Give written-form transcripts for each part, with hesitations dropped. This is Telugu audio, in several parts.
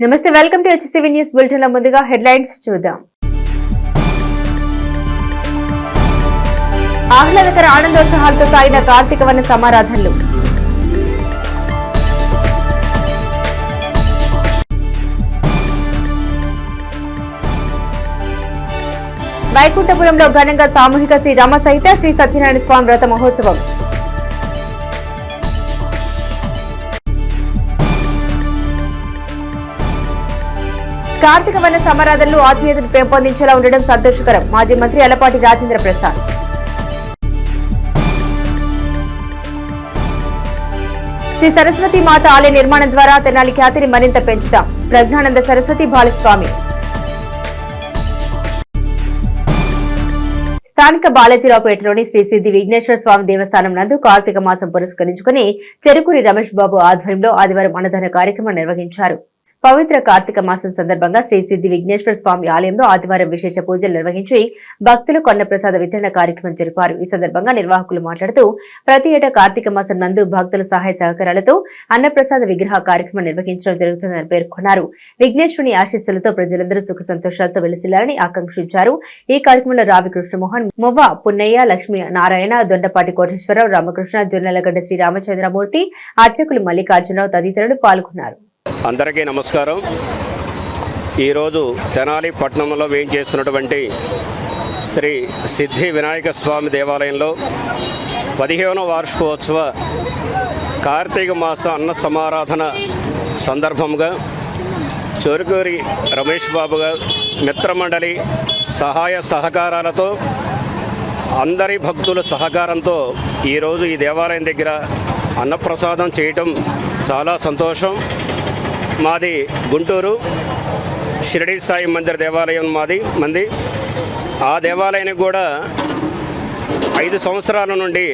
నమస్తే, welcome to HCV news bulletin లో ముందుగా హెడ్లైన్స్ చూద్దాం. ఆహ్లాదకర ఆనందోత్సాహాలతో సాగిన కార్తీక వన సమారాధనలు. వైకుంఠపురంలో ఘనంగా సామూహిక శ్రీ రామ సహిత శ్రీ సత్యనారాయణ స్వామి వ్రత మహోత్సవం. కార్తీక వన సమారాధనలు ఆత్మీయతను పెంపొందించేలా ఉండడం సంతోషకరం. మాజీ మంత్రి అలపాటి రాజేంద్ర ప్రసాద్. శ్రీ సరస్వతి మాత ఆలయ నిర్మాణం ద్వారా తెనాలి ఖ్యాతిని మరింత పెంచుతాం. ప్రజ్ఞానంద సరస్వతి బాలస్వామి. స్థానిక బాలాజీరావుపేటలోని శ్రీ సిద్ధి విఘ్నేశ్వర స్వామి దేవస్థానం నందు కార్తీక మాసం పురస్కరించుకుని చెరుకూరి రమేష్ బాబు ఆధ్వర్యంలో ఆదివారం అన్నదాన కార్యక్రమం నిర్వహించారు. పవిత్ర కార్తీక మాసం సందర్భంగా శ్రీ సిద్ధి విఘ్నేశ్వర స్వామి ఆలయంలో ఆదివారం విశేష పూజలు నిర్వహించి భక్తులకు అన్నప్రసాద వితరణ కార్యక్రమం జరిపారు. ఈ సందర్భంగా నిర్వాహకులు మాట్లాడుతూ ప్రతి ఏటా కార్తీక మాసం నందు భక్తుల సహాయ సహకారాలతో అన్నప్రసాద విగ్రహ కార్యక్రమం నిర్వహించడం జరుగుతుందని పేర్కొన్నారు. విఘ్నేశ్వరుని ఆశీస్సులతో ప్రజలందరూ సుఖ సంతోషాలతో వెలిసిల్లాలని ఆకాంక్షించారు. ఈ కార్యక్రమంలో రావి కృష్ణమోహన్, మువ్వ పున్నయ్య, లక్ష్మీ నారాయణ, దొండపాటి కోటేశ్వరరావు, రామకృష్ణ, జొన్నలగడ్డ శ్రీ రామచంద్రమూర్తి, అర్చకులు మల్లికార్జునరావు తదితరులు పాల్గొన్నారు. అందరికీ నమస్కారం. ఈరోజు తెనాలి పట్టణంలో వేయించేస్తున్నటువంటి శ్రీ సిద్ధి వినాయక స్వామి దేవాలయంలో 15వ వార్షికోత్సవ కార్తీక మాస అన్న సమారాధన సందర్భంగా చెరుకూరి రమేష్ బాబు గారు మిత్రమండలి సహాయ సహకారాలతో అందరి భక్తుల సహకారంతో ఈరోజు ఈ దేవాలయం దగ్గర అన్నప్రసాదం చేయటం చాలా సంతోషం. మాది గుంటూరు షిరిడి సాయి మందిర్ దేవాలయం మంది. ఆ దేవాలయానికి కూడా 5 సంవత్సరాల నుండి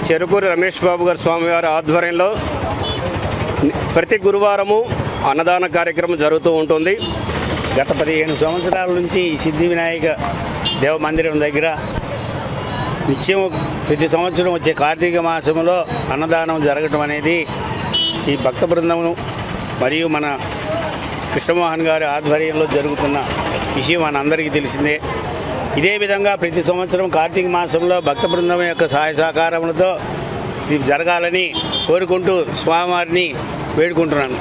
చెరుకూరి రమేష్ బాబు గారు స్వామివారి ఆధ్వర్యంలో ప్రతి గురువారము అన్నదాన కార్యక్రమం జరుగుతూ ఉంటుంది. గత 15 సంవత్సరాల నుంచి సిద్ధి వినాయక దేవ మందిరం దగ్గర నిత్యం ప్రతి సంవత్సరం వచ్చే కార్తీక మాసంలో అన్నదానం జరగటం అనేది ఈ భక్త బృందము మరియు మన కృష్ణమోహన్ గారి ఆధ్వర్యంలో జరుగుతున్న విషయం మనందరికీ తెలిసిందే. ఇదే విధంగా ప్రతి సంవత్సరం కార్తీక మాసంలో భక్త బృందం యొక్క సహాయ సహకారములతో ఇది జరగాలని కోరుకుంటూ స్వామివారిని వేడుకుంటున్నాను.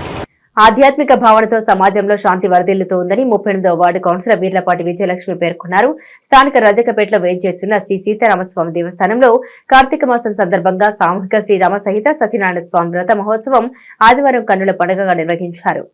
ఆధ్యాత్మిక భావనతో సమాజంలో శాంతి వరదిల్లుతూ ఉందని 38వ వార్డు కౌన్సిలర్ వీర్లపాటి విజయలక్ష్మి పేర్కొన్నారు. స్థానిక రజకపేటలో వేయించేస్తున్న శ్రీ సీతారామస్వామి దేవస్థానంలో కార్తీక మాసం సందర్భంగా సామూహిక శ్రీరామ సహిత సత్యనారాయణ స్వామి వ్రత మహోత్సవం ఆదివారం కన్నుల పండుగగా నిర్వహించారు.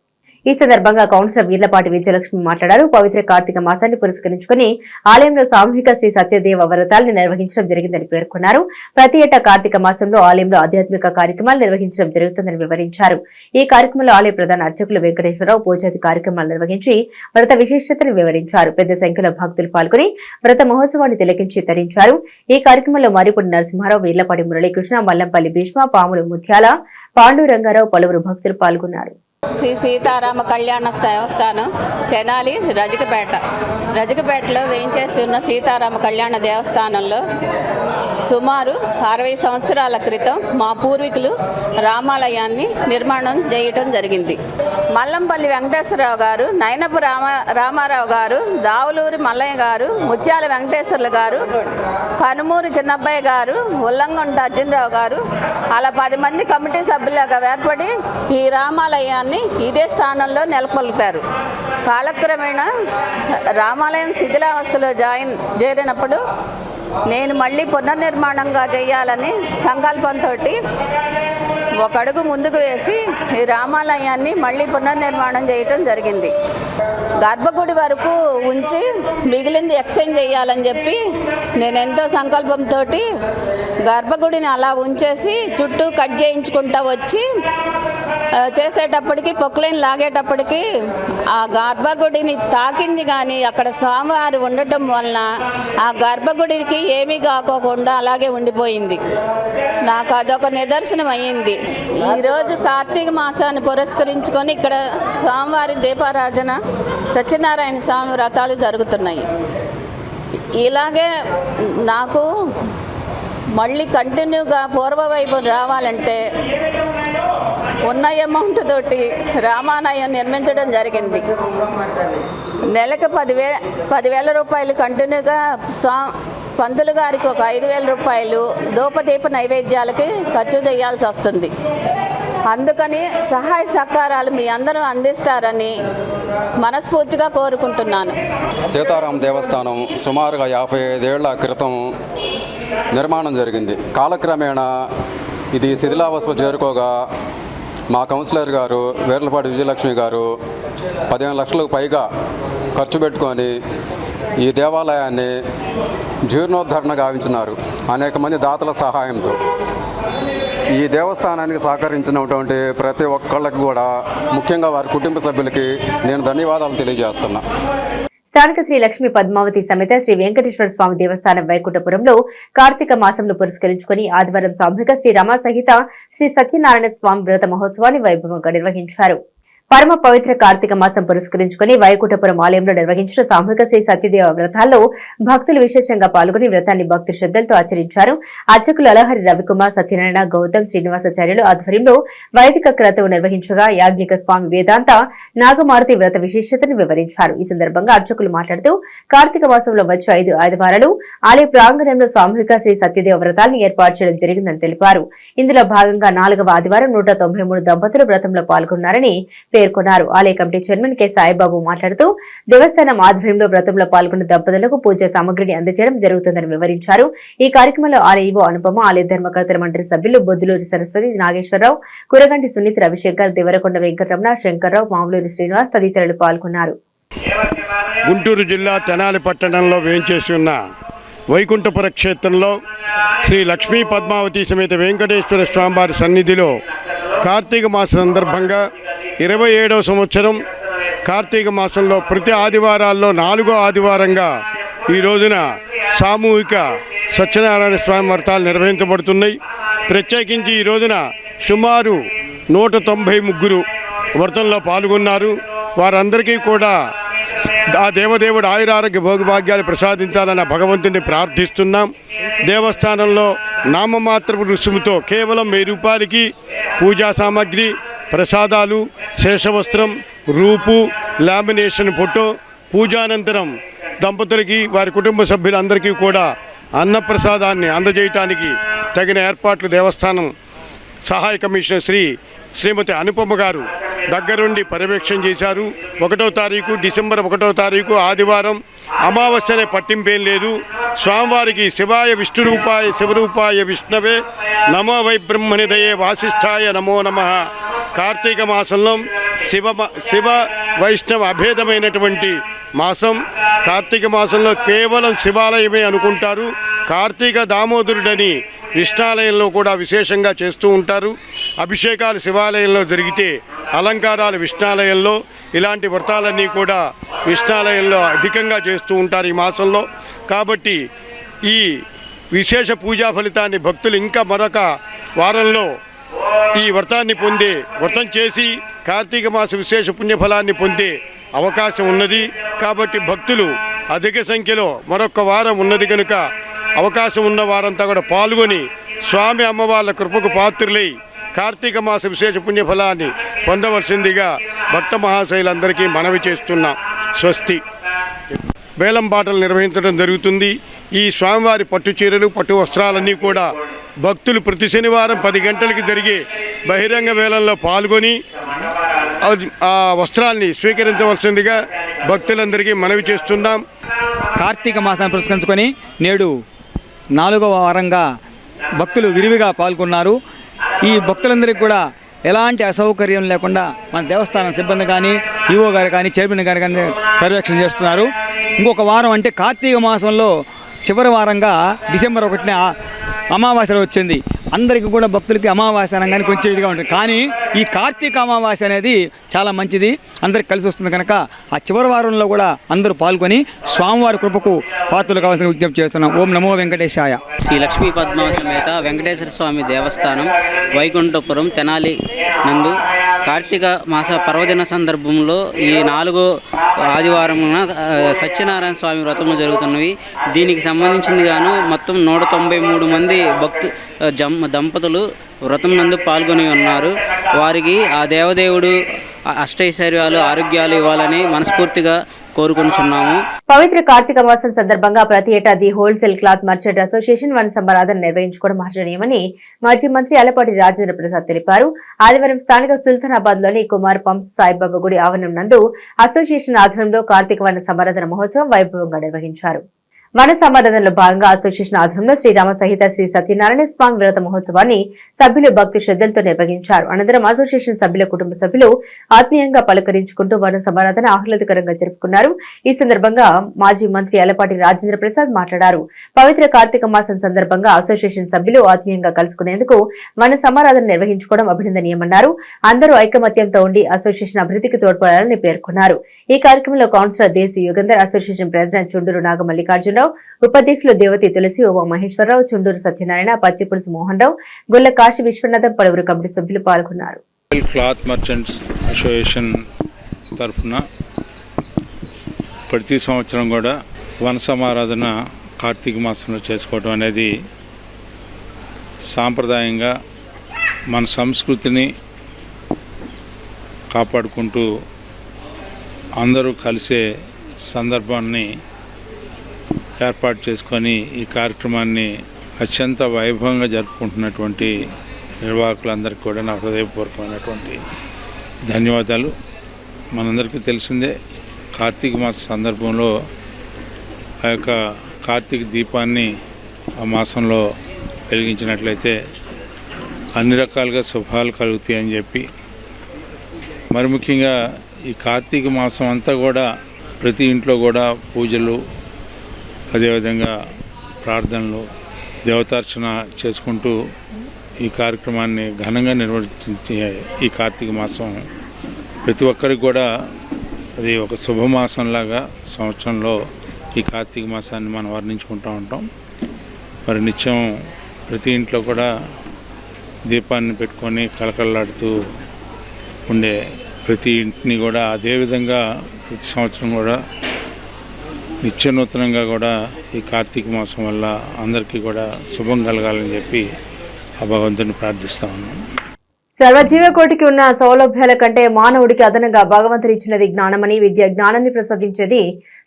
ఈ సందర్భంగా కౌన్సిలర్ వీర్లపాటి విజయలక్ష్మి మాట్లాడారు. పవిత్ర కార్తీక మాసాన్ని పురస్కరించుకుని ఆలయంలో సామూహిక శ్రీ సత్యదేవ వ్రతాలను నిర్వహించడం జరిగిందని పేర్కొన్నారు. ప్రతి ఏటా కార్తీక మాసంలో ఆలయంలో ఆధ్యాత్మిక కార్యక్రమాలు నిర్వహించడం జరుగుతుందని వివరించారు. ఈ కార్యక్రమంలో ఆలయ ప్రధాన అర్చకులు వెంకటేశ్వరరావు పూజాది కార్యక్రమాలు నిర్వహించి వ్రత విశిష్టతను వివరించారు. పెద్ద సంఖ్యలో భక్తులు పాల్గొని వ్రత మహోత్సవాన్ని తిలకించి తరించారు. ఈ కార్యక్రమంలో మారిపూడి నరసింహారావు, వీర్లపాటి మురళీకృష్ణ, మల్లంపల్లి భీష్మ, పాములు ముత్యాల, పాండురంగారావు పలువురు భక్తులు పాల్గొన్నారు. శ్రీ సీతారామ కళ్యాణ దేవస్థానం తెనాలి రజకపేటలో వేయించేసి ఉన్న సీతారామ కళ్యాణ దేవస్థానంలో సుమారు 60 సంవత్సరాల క్రితం మా పూర్వీకులు రామాలయాన్ని నిర్మాణం చేయటం జరిగింది. మల్లంపల్లి వెంకటేశ్వరరావు గారు, నయనపు రామారావు గారు, దావులూరి మల్లయ్య గారు, ముత్యాల వెంకటేశ్వర్లు గారు, కనుమూరి చిన్నబ్బాయి గారు, ఉల్లంగొండ అర్జునరావు గారు అలా 10 మంది కమిటీ సభ్యులుగా ఏర్పడి ఈ రామాలయాన్ని ఇదే స్థానంలో నెలకొల్పారు. కాలక్రమేణా రామాలయం శిథిలావస్థలో చేరినప్పుడు నేను మళ్ళీ పునర్నిర్మాణంగా చేయాలని సంకల్పంతో ఒక అడుగు ముందుకు వేసి ఈ రామాలయాన్ని మళ్ళీ పునర్నిర్మాణం చేయటం జరిగింది. గర్భగుడి వరకు ఉంచి మిగిలింది ఎక్స్చేంజ్ చేయాలని చెప్పి నేను ఎంతో సంకల్పంతో గర్భగుడిని అలా ఉంచేసి చుట్టూ కట్ చేయించుకుంటూ వచ్చి చేసేటప్పటికి పొక్లైన్ లాగేటప్పటికి ఆ గర్భగుడిని తాకింది. కానీ అక్కడ స్వామివారు ఉండటం వలన ఆ గర్భగుడికి ఏమీ కాకోకుండా అలాగే ఉండిపోయింది. నాకు అదొక నిదర్శనం అయ్యింది. ఈరోజు కార్తీక మాసాన్ని పురస్కరించుకొని ఇక్కడ స్వామివారి దీపారాధన, సత్యనారాయణ స్వామి వ్రతాలు జరుగుతున్నాయి. ఇలాగే నాకు మళ్ళీ కంటిన్యూగా పూర్వ వైపు రావాలంటే ఉన్న అమౌంట్ తోటి రామాలయం నిర్మించడం జరిగింది. నెలకు 10,000 రూపాయలు కంటిన్యూగా పంతులు గారికి ఒక 5,000 రూపాయలు ధూపదీప నైవేద్యాలకి ఖర్చు చేయాల్సి వస్తుంది. అందుకని సహాయ సహకారాలు మీ అందరూ అందిస్తారని మనస్ఫూర్తిగా కోరుకుంటున్నాను. సీతారామ దేవస్థానం సుమారుగా 55 ఏళ్ల క్రితం నిర్మాణం జరిగింది. కాలక్రమేణా ఇది శిథిలావస్థ చేరుకోగా మా కౌన్సిలర్ గారు వేర్లపాటి విజయలక్ష్మి గారు 15 లక్షలకు పైగా ఖర్చు పెట్టుకొని ఈ దేవాలయాన్ని జీర్ణోద్ధరణ గావించినారు అనేక మంది దాతల సహాయంతో. ఈ దేవస్థానానికి సహకరించినటువంటి ప్రతి ఒక్కళ్ళకి కూడా, ముఖ్యంగా వారి కుటుంబ సభ్యులకి నేను ధన్యవాదాలు తెలియజేస్తున్నా. స్థానిక శ్రీ లక్ష్మీ పద్మావతి సమేత శ్రీ వెంకటేశ్వర స్వామి దేవస్థానం వైకుంఠపురంలో కార్తీక మాసంను పురస్కరించుకుని ఆదివారం సామూహిక శ్రీ రమా సహిత శ్రీ సత్యనారాయణ స్వామి వ్రత మహోత్సవాన్ని వైభవంగా నిర్వహించారు. పరమ పవిత్ర కార్తీక మాసం పురస్కరించుకుని వైకుంఠపురం ఆలయంలో నిర్వహించిన సామూహిక శ్రీ సత్యదేవ వ్రతాల్లో భక్తులు విశేషంగా పాల్గొని వ్రతాన్ని భక్తి శ్రద్ధలతో ఆచరించారు. అర్చకులు అలహరి రవికుమార్, సత్యనారాయణ, గౌతమ్, శ్రీనివాసాచార్యులు ఆధ్వర్యంలో వైదిక క్రతువు నిర్వహించగా యాజ్ఞిక స్వామి వేదాంత నాగమారుతి వ్రత విశిష్టతను వివరించారు. ఈ సందర్భంగా అర్చకులు మాట్లాడుతూ కార్తీక మాసంలో వచ్చే 5 ఆదివారాలు ఆలయ ప్రాంగణంలో సామూహిక శ్రీ సత్యదేవ వ్రతాలను ఏర్పాటు చేయడం జరిగిందని తెలిపారు. ఇందులో భాగంగా 4వ ఆదివారం 193 దంపతులు వ్రతంలో పాల్గొన్నారని పేర్కొన్నారు. ఆలయ కమిటీ చైర్మన్ కె సాయిబాబు మాట్లాడుతూ దేవస్థానం ఆధ్వర్యంలో వ్రతంలో పాల్గొన్న దంపతులకు పూజా సామగ్రిని అందజేయడం జరుగుతుందని వివరించారు. ఈ కార్యక్రమంలో ఆలయ ఈవో అనుపమ, ఆలయ ధర్మకర్తల మండలి సభ్యులు బొద్దులూరి సరస్వతి, నాగేశ్వరరావు, కురగంటి సునీత, రవిశంకర్, దేవరకొండ వెంకటరమణ, శంకర్రావు, మామూలూరి శ్రీనివాస్ తదితరులు పాల్గొన్నారు. గుంటూరు జిల్లా తెనాలి పట్టణంలో వేంచేసి ఉన్న వైకుంఠపుర క్షేత్రంలో శ్రీ లక్ష్మీ పద్మావతి సమేత వెంకటేశ్వర స్వామివారి సన్నిధిలో కార్తీక మాస సందర్భంగా 27వ సంవత్సరం కార్తీక మాసంలో ప్రతి ఆదివారాల్లో 4వ ఆదివారంగా ఈ రోజున సామూహిక సత్యనారాయణ స్వామి వ్రతాలు నిర్వహించబడుతున్నాయి. ప్రత్యేకించి ఈ రోజున సుమారు 193 వ్రతంలో పాల్గొన్నారు. వారందరికీ కూడా ఆ దేవదేవుడు ఆయురారోగ్య భోగభాగ్యాలు ప్రసాదించాలన్న భగవంతుని ప్రార్థిస్తున్నాం. దేవస్థానంలో నామమాత్రపు రుసుముతో కేవలం 1000 రూపాయలకి పూజా సామాగ్రి, ప్రసాదాలు, శేషవస్త్రం, రూపు, లామినేషన్ ఫోటో, పూజానంతరం దంపతులకి వారి కుటుంబ సభ్యులందరికీ కూడా అన్నప్రసాదాన్ని అందజేయటానికి తగిన ఏర్పాట్లు దేవస్థానం సహాయ కమిషనర్ శ్రీమతి అనుపమ గారు దగ్గరుండి పర్యవేక్షణ చేశారు. 1వ తారీఖు డిసెంబర్ 1వ తారీఖు ఆదివారం అమావాస్య అనే పట్టింపేం లేదు. స్వామివారికి శివాయ విష్ణురూపాయ శివరూపాయ విష్ణవే నమో వై బ్రహ్మనిదయే వాసిష్ఠాయ నమో నమః. కార్తీక మాసంలో శివ వైష్ణవ అభేదమైనటువంటి మాసం. కార్తీక మాసంలో కేవలం శివాలయమే అనుకుంటారు. కార్తీక దామోదరుడని విష్ణాలయంలో కూడా విశేషంగా చేస్తూ ఉంటారు. అభిషేకాలు శివాలయంలో జరిగితే అలంకారాలు విష్ణాలయంలో, ఇలాంటి వ్రతాలన్నీ కూడా విష్ణాలయంలో అధికంగా చేస్తూ ఉంటారు ఈ మాసంలో. కాబట్టి ఈ విశేష పూజా ఫలితాన్ని భక్తులు ఇంకా మరొక వారంలో ఈ వ్రతాన్ని వ్రతం చేసి కార్తీక మాస విశేష పుణ్యఫలాన్ని పొందే అవకాశం ఉన్నది. కాబట్టి భక్తులు అధిక సంఖ్యలో మరొక వారం ఉన్నది కనుక అవకాశం ఉన్న వారంతా కూడా పాల్గొని స్వామి అమ్మవార్ల కృపకు పాత్రులై కార్తీక మాస విశేష పుణ్యఫలాన్ని పొందవలసిందిగా భక్త మహాశైలందరికీ మనవి చేస్తున్నాం. స్వస్తి. వేలం పాటలు నిర్వహించడం జరుగుతుంది. ఈ స్వామివారి పట్టు చీరలు, పట్టు వస్త్రాలన్నీ కూడా భక్తులు ప్రతి శనివారం 10 గంటలకి జరిగే బహిరంగ వేలంలో పాల్గొని ఆ వస్త్రాల్ని స్వీకరించవలసిందిగా భక్తులందరికీ మనవి చేస్తున్నాం. కార్తీక మాసాన్ని పురస్కరించుకొని నేడు 4వ వారంగా భక్తులు విరివిగా పాల్గొన్నారు. ఈ భక్తులందరికీ కూడా ఎలాంటి అసౌకర్యం లేకుండా మన దేవస్థానం సిబ్బంది కానీ, ఈవో గారు కానీ, చైర్మన్ గారు కానీ పర్యవేక్షణ చేస్తున్నారు. ఇంకొక వారం అంటే కార్తీక మాసంలో చివరి వారంగా డిసెంబర్ 1న అమావాస్య వచ్చింది. అందరికీ కూడా భక్తులకి అమావాస్య అనగానే కొంచెం ఇదిగా ఉంటుంది. కానీ ఈ కార్తీక అమావాస్య అనేది చాలా మంచిది, అందరికి కలిసి వస్తుంది కనుక ఆ చివరి వారంలో కూడా అందరూ పాల్గొని స్వామివారి కృపకు పాత్రలు కావాల్సిన విజ్ఞప్తి చేస్తున్నాం. ఓం నమో వెంకటేశాయ. శ్రీ లక్ష్మీ పద్మావతి సమేత వెంకటేశ్వర స్వామి దేవస్థానం వైకుంఠపురం తెనాలి నందు కార్తీక మాస పర్వదిన సందర్భంలో ఈ 4వ ఆదివారమున సత్యనారాయణ స్వామి వ్రతములు జరుగుతున్నవి. దీనికి సంబంధించింది గాను మొత్తం 193 మంది దంపతులు వ్రతం నందు పాల్గొని ఉన్నారు. వారికి ఆ దేవదేవుడు అష్టైశ్వర్యాలు ఆరోగ్యాలు ఇవ్వాలని మనస్ఫూర్తిగా కోరుకుంటున్నాము. పవిత్ర కార్తీక మాసం సందర్భంగా ప్రతి ఏటా the wholesale cloth merchant association వన సంబరాధన నిర్వహించుకోవడం ఆచరణీయమని మాజీ మంత్రి అలపాటి రాజేంద్ర ప్రసాద్ తెలిపారు. ఆదివారం స్థానిక సుల్తానాబాద్ లోని కుమార్ పంప్స్ సాయిబాబా గుడి ఆవరణం నందు అసోసియేషన్ ఆధ్వర్యంలో కార్తీక వన సంబరాధన మహోత్సవం వైభవంగా నిర్వహించారు. వన సంబరాధనలో భాగంగా అసోసియేషన్ ఆధ్వర్యంలో శ్రీరామ సహిత శ్రీ సత్యనారాయణ స్వామి వ్రత మహోత్సవాన్ని సభ్యులు భక్తి శ్రద్ధలతో నిర్వహించారు. అనంతరం అసోసియేషన్ సభ్యుల కుటుంబ సభ్యులు ఆత్మీయంగా పలకరించుకుంటూ వన సంబరాధన ఆహ్లాదకరంగా జరుపుకున్నారు. ఈ సందర్భంగా మాజీ మంత్రి అలపాటి రాజేంద్ర ప్రసాద్ మాట్లాడారు. పవిత్ర కార్తీక మాసం సందర్భంగా అసోసియేషన్ సభ్యులు ఆత్మీయంగా కలుసుకునేందుకు వన సంబరాధన నిర్వహించుకోవడం అభినందనీయమన్నారు. అందరూ ఐకమత్యంతో ఉండి అసోసియేషన్ అభివృద్ధికి తోడ్పడాలని పేర్కొన్నారు. ఈ కార్యక్రమంలో కౌన్సిలర్ దేశీ యుగంధర్, అసోసియేషన్ ప్రెసిడెంట్ చుండూరు నాగమల్లికార్జునరావు, ఉపాధ్యక్షులు దేవతి తులసి, ఉమా మహేశ్వరరావు, చుండూరు సత్యనారాయణ, పచ్చిపులుసు మోహన్ రావు, గొల్ల కాశీ విశ్వనాథం, పలువురు కమిటీ సభ్యులు పాల్గొన్నారు. క్లాత్ మర్చెంట్స్ అసోసియేషన్ తరఫున ప్రతి సంవత్సరం కూడా వన సమారాధన కార్తీక మాసంలో చేసుకోవడం అనేది సాంప్రదాయంగా మన సంస్కృతిని కాపాడుకుంటూ అందరూ కలిసే సందర్భాన్ని ఏర్పాటు చేసుకొని ఈ కార్యక్రమాన్ని అత్యంత వైభవంగా జరుపుకుంటున్నటువంటి నిర్వాహకులందరికీ కూడా నా హృదయపూర్వకమైనటువంటి ధన్యవాదాలు. మనందరికీ తెలిసిందే, కార్తీక మాస సందర్భంలో ఆ యొక్క కార్తీక దీపాన్ని ఆ మాసంలో వెలిగించినట్లయితే అన్ని రకాలుగా శుభాలు కలుగుతాయి అని చెప్పి, మరి ముఖ్యంగా ఈ కార్తీక మాసం అంతా కూడా ప్రతి ఇంట్లో కూడా పూజలు, అదేవిధంగా ప్రార్థనలు, దేవతార్చన చేసుకుంటూ ఈ కార్యక్రమాన్ని ఘనంగా నిర్వహించే ఈ కార్తీక మాసం ప్రతి ఒక్కరికి కూడా అది ఒక శుభమాసంలాగా సంవత్సరంలో ఈ కార్తీక మాసాన్ని మనం వర్ణించుకుంటూ ఉంటాం. మరి నిత్యం ప్రతి ఇంట్లో కూడా దీపాన్ని పెట్టుకొని కలకలలాడుతూ ఉండే ప్రతి ఇంటిని కూడా అదేవిధంగా ప్రతి సంవత్సరం కూడా నిత్య నూతనంగా కూడా ఈ కార్తీక మాసం వల్ల అందరికీ కూడా శుభం కలగాలని చెప్పి ఆ భగవంతుని ప్రార్థిస్తా ఉన్నాను. సర్వజీవకోటికి ఉన్న సౌలభ్యాల కంటే మానవుడికి అదనంగా భగవంతుడు ఇచ్చినది జ్ఞానమని, విద్య జ్ఞానాన్ని ప్రసాదించేది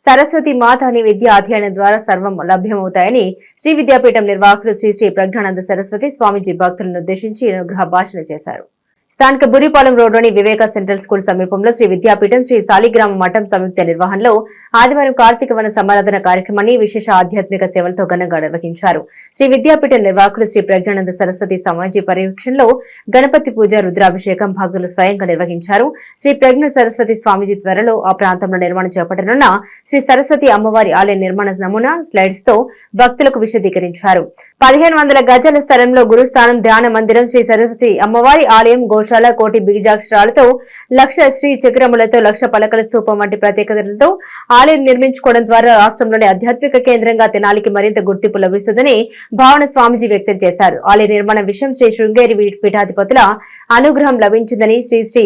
సరస్వతి మాత అని, విద్య అధ్యయనం ద్వారా సర్వం లభ్యమవుతాయని శ్రీ విద్యాపీఠం నిర్వాహకులు శ్రీ శ్రీ ప్రజ్ఞానంద సరస్వతి స్వామీజీ భక్తులను ఉద్దేశించి అనుగ్రహ భాషణ చేశారు. స్థానిక బురిపాలెం రోడ్లోని వివేక సెంట్రల్ స్కూల్ సమీపంలో శ్రీ విద్యాపీఠం శ్రీ సాలిగ్రామ మఠం సంయుక్త నిర్వహణలో ఆదివారం కార్తీక వన సమారాధన కార్యక్రమాన్ని విశేష ఆధ్యాత్మిక సేవలతో ఘనంగా నిర్వహించారు. శ్రీ విద్యాపీఠం నిర్వాహకులు శ్రీ ప్రజ్ఞానంద సరస్వతి సమాజీ పర్యవేక్షణలో గణపతి పూజ, రుద్రాభిషేకం భక్తులు స్వయంగా నిర్వహించారు. శ్రీ ప్రజ్ఞ సరస్వతి స్వామీజీ త్వరలో ఆ ప్రాంతంలో నిర్మాణం చేపట్టనున్న శ్రీ సరస్వతి అమ్మవారి ఆలయ నిర్మాణ నమూనా స్లైడ్స్ తో భక్తులకు విశదీకరించారు. 1500 గజాల స్థలంలో గురుస్థానం, ధ్యాన మందిరం, శ్రీ సరస్వతి అమ్మవారి ఆలయం, గోశాల, కోటి బీజాక్షరాలతో, లక్ష శ్రీ చక్రములతో, లక్ష పలకల స్తూపం వంటి ప్రత్యేకతలతో ఆలయం నిర్మించుకోవడం ద్వారా రాష్ట్రంలోని ఆధ్యాత్మిక కేంద్రంగా తెనాలికి మరింత గుర్తింపు లభిస్తుందని భావన స్వామీజీ వ్యక్తం చేశారు. ఆలయ నిర్మాణం విషయం శ్రీ శృంగేరి పీఠాధిపతుల అనుగ్రహం లభించిందని, శ్రీ శ్రీ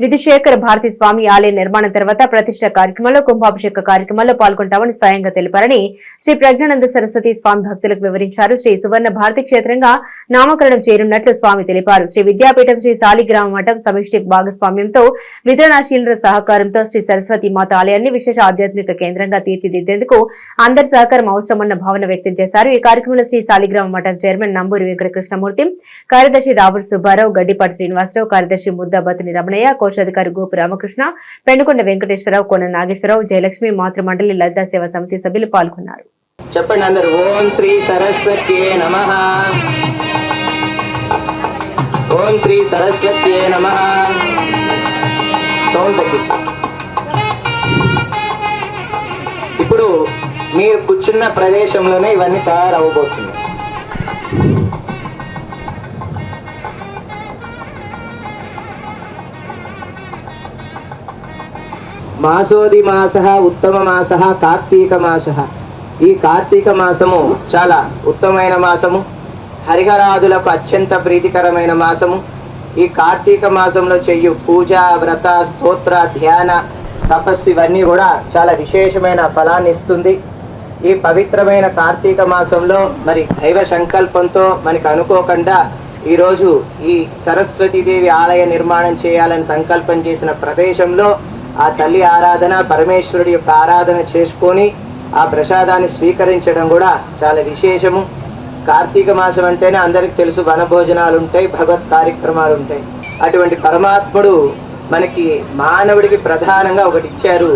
విధుశేఖర భారతి స్వామి ఆలయ నిర్మాణం తర్వాత ప్రతిష్ట కార్యక్రమంలో, కుంభాభిషేక కార్యక్రమంలో పాల్గొంటామని స్వయంగా తెలిపారని శ్రీ ప్రజ్ఞానంద సరస్వతి స్వామి భక్తులకు వివరించారు. శ్రీ సువర్ణ భారతి క్షేత్రంగా నామకరణం చేయనున్నట్లు స్వామి తెలిపారు. శ్రీ విద్యాపీఠం శ్రీ సాలిగ్రామ మఠం సమిష్టి భాగస్వామ్యంతో, వితరణశీలుల సహకారంతో శ్రీ సరస్వతి మాత ఆలయాన్ని విశేష ఆధ్యాత్మిక కేంద్రంగా తీర్చిదిద్దేందుకు అందరి సహకారం అవసరమన్న భావన వ్యక్తం చేశారు. ఈ కార్యక్రమంలో శ్రీ సాలిగ్రామ మఠం చైర్మన్ నంబూరి వెంకట కృష్ణమూర్తి, కార్యదర్శి రావుల సుబ్బారావు, గడ్డిపాటి శ్రీనివాసరావు, కార్యదర్శి ముద్దాబతుని రమణయ్య, కోశాధికారి గోపు రామకృష్ణ, పెండుకొండ వెంకటేశ్వరరావు, కోన నాగేశ్వరరావు, జయలక్ష్మి, మాతృమండలి లలితా సేవా సమితి సభ్యులు పాల్గొన్నారు. చెప్పండి అందరూ. ఓం శ్రీ సరస్వత్యే నమః. ఓం శ్రీ సరస్వత్యే నమః. సౌండ్ తగ్గించు. ఇప్పుడు మీరు కూర్చున్న ప్రదేశంలోనే ఇవన్నీ తయారవబోతుంది. మాసోది మాస ఉత్తమ మాస కార్తీక మాస. ఈ కార్తీక మాసము చాలా ఉత్తమమైన మాసము, హరిహరాదులకు అత్యంత ప్రీతికరమైన మాసము. ఈ కార్తీక మాసంలో చెయ్యు పూజ, వ్రత, స్తోత్ర, ధ్యాన, తపస్సు ఇవన్నీ కూడా చాలా విశేషమైన ఫలాన్ని ఇస్తుంది. ఈ పవిత్రమైన కార్తీక మాసంలో మరి దైవ సంకల్పంతో మనకి అనుకోకుండా ఈరోజు ఈ సరస్వతీదేవి ఆలయ నిర్మాణం చేయాలని సంకల్పం చేసిన ప్రదేశంలో ఆ తల్లి ఆరాధన, పరమేశ్వరుడి యొక్క ఆరాధన చేసుకొని ఆ ప్రసాదాన్ని స్వీకరించడం కూడా చాలా విశేషము. కార్తీక మాసం అంటేనే అందరికి తెలుసు, వనభోజనాలు ఉంటాయి, భగవత్ కార్యక్రమాలు ఉంటాయి. అటువంటి పరమాత్ముడు మనకి మానవుడికి ప్రధానంగా ఒకటి ఇచ్చారు,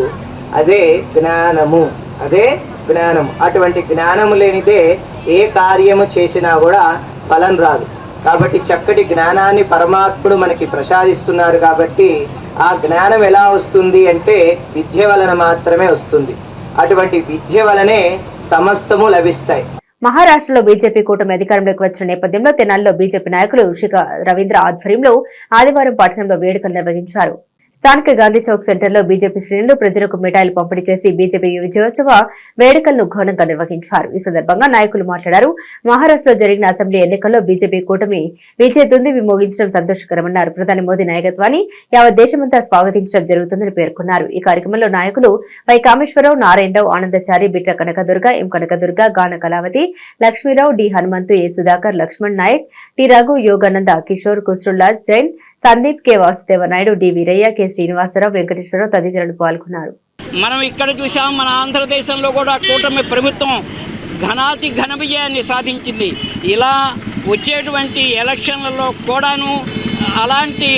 అదే జ్ఞానము. అదే జ్ఞానం. అటువంటి జ్ఞానము లేనిదే ఏ కార్యము చేసినా కూడా ఫలం రాదు. కాబట్టి చక్కటి జ్ఞానాన్ని పరమాత్ముడు మనకి ప్రసాదిస్తున్నారు. కాబట్టి ఆ జ్ఞానం ఎలా వస్తుంది అంటే విద్య వలన మాత్రమే వస్తుంది. అటువంటి విద్య వలనే సమస్తము లభిస్తాయి. మహారాష్ట్రలో బీజేపీ కూటమి అధికారంలోకి వచ్చిన నేపథ్యంలో తెనాలిలో బీజేపీ నాయకులు శిఖ రవీంద్ర ఆధ్వర్యంలో ఆదివారం పట్టణంలో వేడుకలు నిర్వహించారు. స్థానిక గాంధీ చౌక్ సెంటర్లో బీజేపీ శ్రేణులు ప్రజలకు మిఠాయిలు పంపిణీ చేసి బీజేపీ విజయోత్సవ వేడుకలను ఘనంగా నిర్వహించారు. ఈ సందర్భంగా నాయకులు మాట్లాడారు. మహారాష్ట్రలో జరిగిన అసెంబ్లీ ఎన్నికల్లో బీజేపీ కూటమి విజయ దుందుబి మోగించడం సంతోషకరమన్నారు. ప్రధాని మోదీ నాయకత్వాన్ని యావత్ దేశమంతా స్వాగతించడం జరుగుతుందని పేర్కొన్నారు. ఈ కార్యక్రమంలో నాయకులు Y Kameswararao, Narayanarao, Anandachari, Bitra Kanakadurga, M Kanakadurga, Gana Kalavathi, Lakshmirao, D Hanumanthu, A Sudhakar, Laxman Nayak, T Raghu, Yogananda, Kishore, కుస్రుల్లాజ్ Jain, Sandeep, K Vasudeva Naidu, D Veeraiah, K Srinivasarao, Venkateswararao తదితరులు పాల్గొన్నారు. మనం ఇక్కడ చూసాం, మన ఆంధ్రదేశంలో కూడా కూటమి ప్రభుత్వం ఘన విజయాన్ని సాధించింది. ఇలా వచ్చేటువంటి ఎలక్షన్లలో కూడాను అలాంటి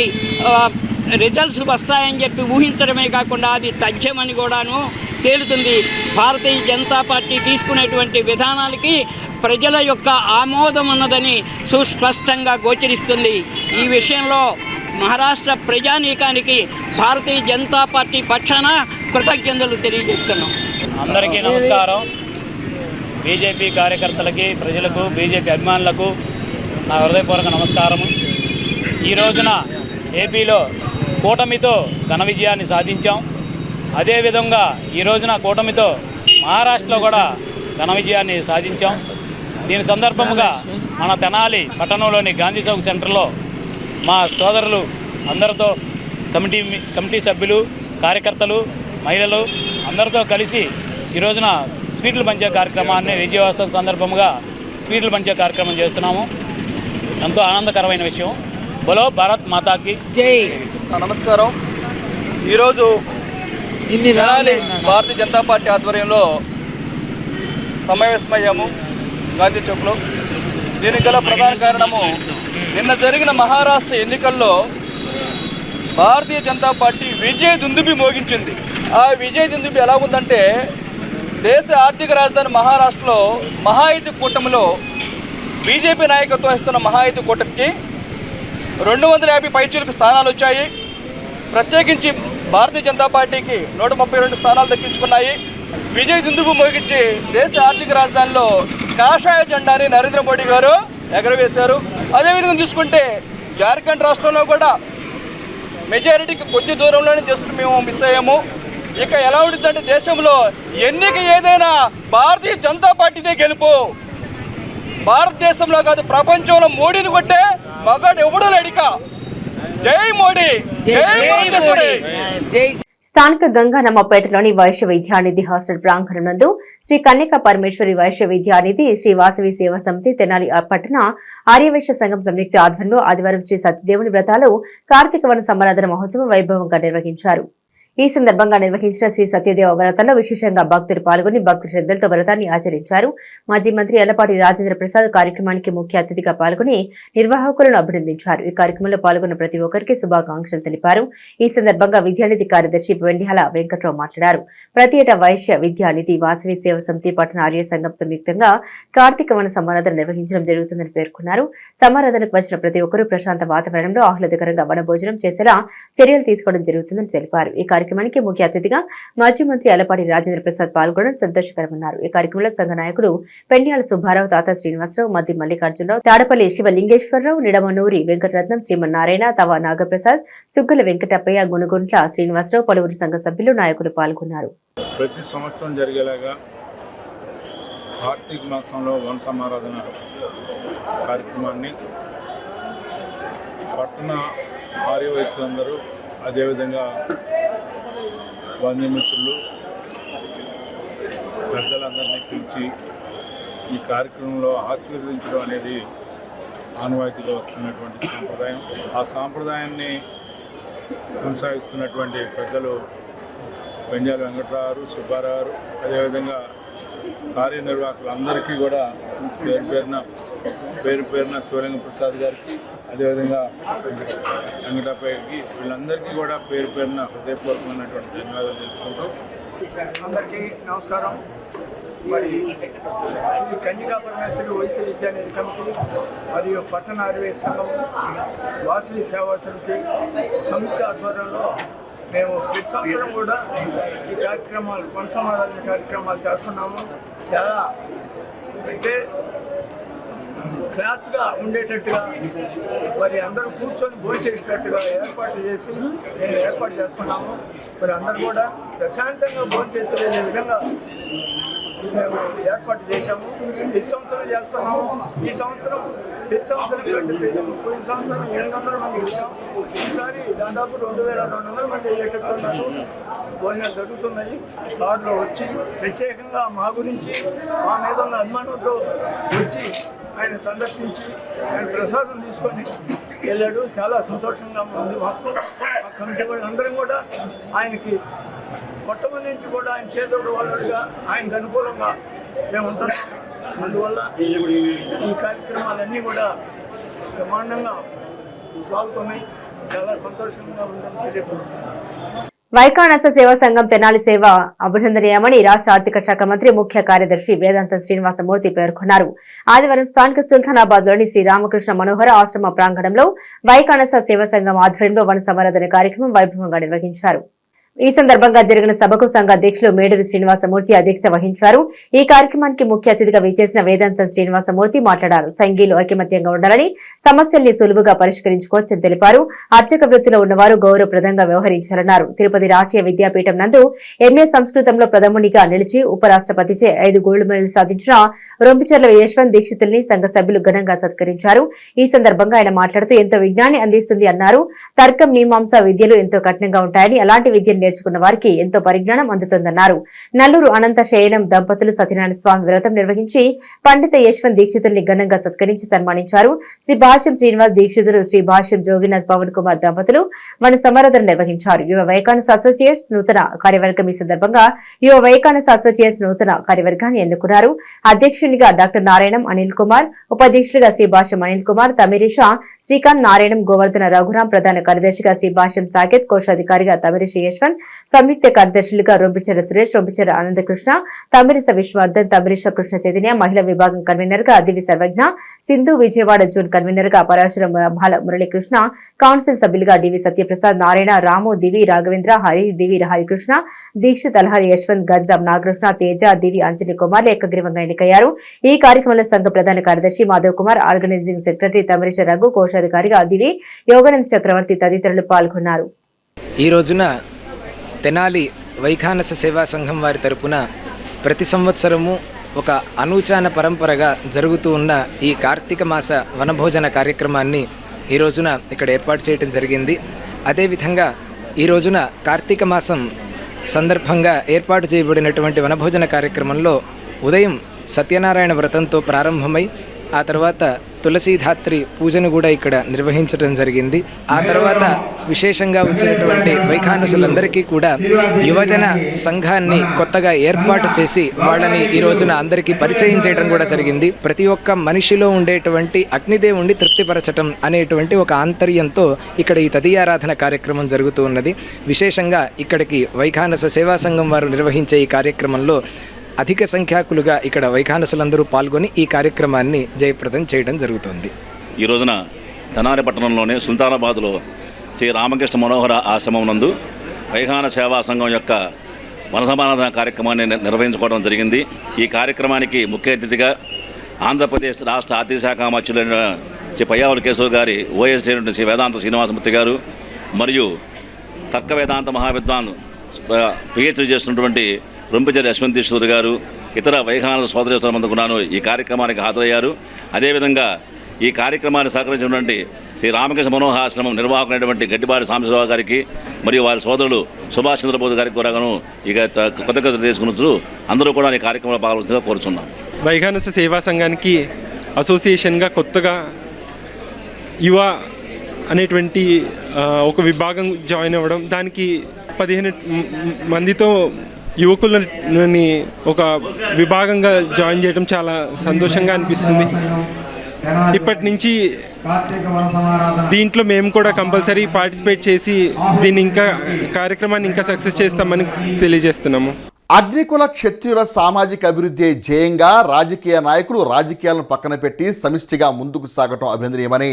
రిజల్ట్స్ వస్తాయని చెప్పి ఊహించడమే కాకుండా అది తథ్యమని కూడాను తేలుతుంది. భారతీయ జనతా పార్టీ తీసుకునేటువంటి విధానాలకి ప్రజల యొక్క ఆమోదం ఉన్నదని సుస్పష్టంగా గోచరిస్తుంది. ఈ విషయంలో మహారాష్ట్ర ప్రజానీకానికి భారతీయ జనతా పార్టీ పక్షాన కృతజ్ఞతలు తెలియజేస్తున్నాం. అందరికీ నమస్కారం. బీజేపీ కార్యకర్తలకి, ప్రజలకు, బీజేపీ అభిమానులకు నా హృదయపూర్వక నమస్కారము. ఈ రోజున ఏపీలో కూటమితో ఘన విజయాన్ని సాధించాం. అదేవిధంగా ఈ రోజున కూటమితో మహారాష్ట్రలో కూడా ఘన విజయాన్ని సాధించాం. దీని సందర్భంగా మన తెనాలి పట్టణంలోని గాంధీ చౌక్ సెంటర్లో మా సోదరులు అందరితో కమిటీ సభ్యులు, కార్యకర్తలు, మహిళలు అందరితో కలిసి ఈ రోజున స్వీట్లు పంచే కార్యక్రమాన్ని విజయోత్సవం సందర్భంగా స్వీట్లు పంచే కార్యక్రమం చేస్తున్నాము. ఎంతో ఆనందకరమైన విషయం. బోలో భారత్ మాతాకి జై. నమస్కారం. ఈరోజు భారతీయ జనతా పార్టీ ఆధ్వర్యంలో సమావేశమయ్యాము గాంధీ చౌక్లో. దీనికి గల ప్రధాన కారణము, నిన్న జరిగిన మహారాష్ట్ర ఎన్నికల్లో భారతీయ జనతా పార్టీ విజయ దుందుబి మోగించింది. ఆ విజయ దుందుబి ఎలా ఉందంటే, దేశ ఆర్థిక రాజధాని మహారాష్ట్రలో మహాయుతి కూటమిలో బీజేపీ నాయకత్వం ఇస్తున్న మహాయుతి కూటమికి 250 పైచీలకు స్థానాలు వచ్చాయి. ప్రత్యేకించి భారతీయ జనతా పార్టీకి 132 స్థానాలు దక్కించుకున్నాయి. విజయ్ దుందుబు మోగించి దేశ ఆర్థిక రాజధానిలో కాషాయ జెండాని నరేంద్ర మోడీ గారు ఎగరవేశారు. అదేవిధంగా చూసుకుంటే జార్ఖండ్ రాష్ట్రంలో కూడా మెజారిటీకి కొద్ది దూరంలోనే జస్ట్ మేము మిస్ అయ్యాము. ఇక ఎలా ఉంటుందంటే, దేశంలో ఎన్నిక ఏదైనా భారతీయ జనతా పార్టీదే గెలుపు. భారతదేశంలో కాదు, ప్రపంచంలో మోడీని కొట్టే మగాడు ఎవడూ లేడిక. జై మోడీ, జై. స్థానిక గంగానమ్మపేటలోని వైశ్య విద్యానిధి హాస్టల్ ప్రాంగణం నందు శ్రీ కన్యకా పరమేశ్వరి వైశ్య విద్యానిధి శ్రీ వాసవి సేవా సమితి తెనాలి పట్టణ ఆర్యవైశ్య సంఘం సంయుక్త ఆధ్వర్యంలో ఆదివారం శ్రీ సత్యదేవుని వ్రతాలు కార్తీక వన సమారాధన మహోత్సవం వైభవంగా నిర్వహించారు. ఈ సందర్భంగా నిర్వహించిన శ్రీ సత్యదేవ వ్రతంలో విశేషంగా భక్తులు పాల్గొని భక్తి శ్రద్ధలతో వ్రతాన్ని ఆచరించారు. మాజీ మంత్రి ఎల్లపాటి రాజేంద్ర ప్రసాద్ కార్యక్రమానికి ముఖ్య అతిథిగా పాల్గొని నిర్వాహకులను అభినందించారు. ఈ కార్యక్రమంలో పాల్గొన్న ప్రతి ఒక్కరికి శుభాకాంక్షలు తెలిపారు. ఈ సందర్భంగా విద్యానిధి కార్యదర్శి వెండిహాల వెంకట్రావు మాట్లాడారు. ప్రతి ఏటా వైశ్య విద్యానిధి వాసవి సేవ సమితి పట్టణ ఆర్య సంఘం సంయుక్తంగా కార్తీక వన సమారాధన నిర్వహించడం జరుగుతుందని పేర్కొన్నారు. సమారాధనకు వచ్చిన ప్రతి ఒక్కరూ ప్రశాంత వాతావరణంలో ఆహ్లాదకరంగా వన భోజనం చేసేలా చర్యలు తీసుకోవడం జరుగుతుందని తెలిపారు. ఈ కార్యక్రమానికి ముఖ్య అతిథిగా మాజీ మంత్రి ఎల్లపాటి రాజేంద్ర ప్రసాద్ పాల్గొనడం సంతోషకరమన్నారు. ఈ కార్యక్రమంలో సంఘ నాయకులు పెండ్యాల సుబ్బారావు, తాత శ్రీనివాసరావు, మద్ది మల్లికార్జునరావు, తాడపల్లి శివలింగేశ్వరరావు, నిడమనూరి వెంకటరత్నం, శ్రీమన్నారాయణ, తవ నాగప్రసాద్, సుగ్గల వెంకటప్పయ్య, గుణగుంట్ల శ్రీనివాసరావు, పలువురు సంఘ సభ్యులు, నాయకులు పాల్గొన్నారు. ప్రతి సంవత్సరం జరిగేలాగా కార్తీక మాసంలో వన సమారాధన కార్యక్రమాన్ని పట్టణ ఆర్యవయసులందరూ అదేవిధంగా బంధుమిత్రులు పెద్దలందరినీ పిలిచి ఈ కార్యక్రమంలో ఆశీర్వదించడం అనేది ఆనవాయితీలో వస్తున్నటువంటి సాంప్రదాయం. ఆ సాంప్రదాయాన్ని కొనసాగిస్తున్నటువంటి పెద్దలు వెంజాల వెంకటరావు, సుబ్బారావు, అదేవిధంగా కార్యనిర్వాహకులందరికీ కూడా పేరు పేరున శివలింగ ప్రసాద్ గారికి, అదేవిధంగా వెంకటప్పయ్యకి, వీళ్ళందరికీ కూడా పేరు పేరున హృదయపూర్వకమైనటువంటి ధన్యవాదాలు తెలుపుకుంటూ అందరికీ నమస్కారం. మరి శ్రీ కన్యకా పరమేశ్వరి వైశ్య విద్యానిధి కమిటీ మరియు పట్టణ ఆర్వే సంఘం వాసవి సేవా సమితి సంయుక్త ఆధ్వర్యంలో మేము ప్రతి సంవత్సరం కూడా ఈ కార్యక్రమాలు కొనసాగాలని కార్యక్రమాలు చేస్తున్నాము. చాలా అంటే క్లాస్గా ఉండేటట్టుగా మరి అందరూ కూర్చొని భోంచేసేటట్టుగా ఏర్పాటు చేసి నేను ఏర్పాటు చేస్తున్నాము. మరి అందరూ కూడా ప్రశాంతంగా భోంచేసే విధంగా మేము ఏర్పాటు చేశాము. ప్రతి సంవత్సరం చేస్తున్నాము. ఈ సంవత్సరం ప్రతి సంవత్సరం పోయిన సంవత్సరం 800 మంది వచ్చాం. ఈసారి దాదాపు 2200 మంది అయ్యేటట్టున్నారు. భోజనాలు జరుగుతున్నాయి. కార్లో వచ్చి ప్రత్యేకంగా మా గురించి మా మీద ఉన్న అభిమానంతో వచ్చి ఆయన సందర్శించి ఆయన ప్రసాదం తీసుకొని వెళ్ళాడు. చాలా సంతోషంగా ఉంది మాకు. ఆ కమిటీ వాళ్ళందరం కూడా ఆయనకి మొట్టమొదటి నుంచి కూడా ఆయన చేదోడు వాళ్ళుగా ఆయనకు అనుకూలంగా మేము ఉంటున్నాం. అందువల్ల ఈ కార్యక్రమాలన్నీ కూడా బ్రహ్మాండంగా సాగుతున్నాయి. చాలా సంతోషంగా ఉందని తెలియపరుస్తున్నాను. వైకానస సేవా సంఘం తెనాలి సేవ అభినందనీయమని రాష్ట్ర ఆర్థిక శాఖ మంత్రి ముఖ్య కార్యదర్శి వేదాంతం శ్రీనివాసమూర్తి పేర్కొన్నారు. ఆదివారం స్థానిక సుల్తానాబాద్ లోని శ్రీ రామకృష్ణ మనోహర ఆశ్రమ ప్రాంగణంలో వైకానస సేవా సంఘం ఆధ్వర్యంలో వన సంవర్ధన కార్యక్రమం వైభవంగా నిర్వహించారు. ఈ సందర్భంగా జరిగిన సభకు సంఘ అధ్యక్షులు మేడూరు శ్రీనివాసమూర్తి అధ్యక్షత వహించారు. ఈ కార్యక్రమానికి ముఖ్య అతిథిగా విచ్చేసిన వేదాంతం శ్రీనివాసమూర్తి మాట్లాడారు. సంఘీలు ఐకమత్యంగా ఉండాలని, సమస్యల్ని సులువుగా పరిష్కరించుకోవచ్చని తెలిపారు. అర్చక వృత్తిలో ఉన్నవారు గౌరవప్రదంగా వ్యవహరించాలన్నారు. తిరుపతి రాష్ట్రీయ విద్యాపీఠం నందు ఎంఏ సంస్కృతంలో ప్రథమునిగా నిలిచి ఉపరాష్ట్రపతిచే 5 గోల్డ్ మెడల్ సాధించిన రొంపిచెర్ల యశ్వంత్ దీక్షితుల్ని సంఘ సభ్యులు ఘనంగా సత్కరించారు. ఈ సందర్భంగా ఆయన మాట్లాడుతూ ఎంతో విజ్ఞాన్ని అందిస్తుంది అన్నారు. తర్కం, మీమాంస విద్యలు ఎంతో కఠినంగా ఉంటాయని, అలాంటి విద్యను నేర్చుకున్న వారికి ఎంతో పరిజ్ఞానం అందుతుందన్నారు. నల్లూరు అనంత శయనం దంపతులు సత్యనారాయణ స్వామి వ్రతం నిర్వహించి పండిత యశ్వంత్ దీక్షితుల్ని ఘనంగా సత్కరించి సన్మానించారు. శ్రీ భాష్యం శ్రీనివాస్ దీక్షితులు, శ్రీ భాష్యం జోగినాథ్ పవన్ కుమార్ దంపతులు వన సంవర్ధన నిర్వహించారు. యువ వైకానస అసోసియేట్స్ నూతన కార్యవర్గం ఈ సందర్భంగా యువ వైకానస అసోసియేట్స్ నూతన కార్యవర్గాన్ని ఎన్నుకున్నారు. అధ్యక్షునిగా డాక్టర్ నారాయణం అనిల్ కుమార్, ఉపాధ్యక్షులుగా శ్రీ భాష్యం అనిల్ కుమార్, తమిరిషా శ్రీకాంత్, నారాయణం గోవర్ధన రఘురాం, ప్రధాన కార్యదర్శిగా శ్రీ భాష్యం సాకేత్, కోశాధికారిగా తమిరిషి యశ్వంత్, సంయుక్త కార్యదర్శులుగా రొంపిచెర్ల సురేష్, రొంపిచెర్ల ఆనందకృష్ణ, తమిరిస విశ్వవర్ధన్, తమిరిష కృష్ణ చైతన్య, మహిళా విభాగం కన్వీనర్ గా దివి సర్వజ్ఞ, సింధు విజయవాడ జోన్ కన్వీనర్ గా పరాశుర బాల మురళీకృష్ణ, కౌన్సిల్ సభ్యులుగా డివి సత్యప్రసాద్, నారాయణ, రాము, దివి రాఘవేంద్ర, హరీష్, దివి హరికృష్ణ, దీక్షిత్, అల్హరి యశ్వంత్, గంజాం నాగకృష్ణ, తేజ, దివి అంజని కుమార్లు ఏకగ్రీవంగా ఎన్నికయ్యారు. ఈ కార్యక్రమంలో సంఘ ప్రధాన కార్యదర్శి మాధవ్ కుమార్, ఆర్గనైజింగ్ సెక్రటరీ తమిరిష రఘు, కోశాధికారిగా దివి యోగానంద్ చక్రవర్తి తదితరులు పాల్గొన్నారు. ఈ రోజున తెనాలి వైఖానస సేవా సంఘం వారి తరపున ప్రతి సంవత్సరము ఒక అనూచాన పరంపరగా జరుగుతూ ఉన్న ఈ కార్తీక మాస వనభోజన కార్యక్రమాన్ని ఈ రోజున ఇక్కడ ఏర్పాటు చేయడం జరిగింది. అదేవిధంగా ఈ రోజున కార్తీక మాసం సందర్భంగా ఏర్పాటు చేయబడినటువంటి వనభోజన కార్యక్రమంలో ఉదయం సత్యనారాయణ వ్రతంతో ప్రారంభమై ఆ తర్వాత తులసీధాత్రి పూజను కూడా ఇక్కడ నిర్వహించడం జరిగింది. ఆ తర్వాత విశేషంగా వచ్చినటువంటి వైఖానసులందరికీ కూడా యువజన సంఘాన్ని కొత్తగా ఏర్పాటు చేసి వాళ్ళని ఈ రోజున అందరికీ పరిచయం చేయడం కూడా జరిగింది. ప్రతి ఒక్క మనిషిలో ఉండేటువంటి అగ్నిదేవుణ్ణి తృప్తిపరచటం అనేటువంటి ఒక ఆంతర్యంతో ఇక్కడ ఈ తదీయారాధన కార్యక్రమం జరుగుతూ ఉన్నది. విశేషంగా ఇక్కడికి వైఖానస సేవా సంఘం వారు నిర్వహించే ఈ కార్యక్రమంలో అధిక సంఖ్యాకులుగా ఇక్కడ వైఖానసులందరూ పాల్గొని ఈ కార్యక్రమాన్ని జయప్రదం చేయడం జరుగుతుంది. ఈ రోజున తెనాలి పట్టణంలోని సుల్తానాబాద్లో శ్రీ రామకృష్ణ మనోహర ఆశ్రమం నందు వైఖాన సేవా సంఘం యొక్క వనసమారాధన కార్యక్రమాన్ని నిర్వహించుకోవడం జరిగింది. ఈ కార్యక్రమానికి ముఖ్య అతిథిగా ఆంధ్రప్రదేశ్ రాష్ట్ర ఆర్థిక శాఖ మంత్రులైన శ్రీ పయ్యావుల కేశవ్ గారి ఓఎస్ శ్రీ వేదాంత శ్రీనివాసమూర్తి గారు మరియు తర్క వేదాంత మహావిద్వాన్ పిహెచ్డీ చేస్తున్నటువంటి రొంపిచెర్ల యశ్వంత్ దీక్షితులు గారు, ఇతర వైఖానస సోదరి మందుకున్నాను ఈ కార్యక్రమానికి హాజరయ్యారు. అదేవిధంగా ఈ కార్యక్రమాన్ని సహకరించినటువంటి శ్రీ రామకృష్ణ మనోహాశ్రమం నిర్వాహకులైనటువంటి గట్టిబారి సాంబశివరావు గారికి మరియు వారి సోదరులు సుభాష్ చంద్రబోస్ గారికి కూడా ఇక కృతజ్ఞతలు తీసుకున్నట్లు అందరూ కూడా ఈ కార్యక్రమంలో పాల్గొనగా కోరుచున్నాం. వైఖానస సేవా సంఘానికి అసోసియేషన్గా కొత్తగా యువ అనేటువంటి ఒక విభాగం జాయిన్ అవ్వడం, దానికి 15 మందితో యువకులని ఒక విభాగంగా జాయిన్ చేయడం చాలా సంతోషంగా అనిపిస్తుంది. ఇప్పటి నుంచి దీంట్లో మేము కూడా కంపల్సరీ పార్టిసిపేట్ చేసి దీన్ని కార్యక్రమాన్ని ఇంకా సక్సెస్ చేస్తామని తెలియజేస్తున్నాము. అగ్నికుల క్షత్రియుల సామాజిక అభివృద్ధి ధ్యేయంగా రాజకీయ నాయకులు రాజకీయాలను పక్కన పెట్టి సమిష్టిగా ముందుకు సాగటం అభినందనీయమని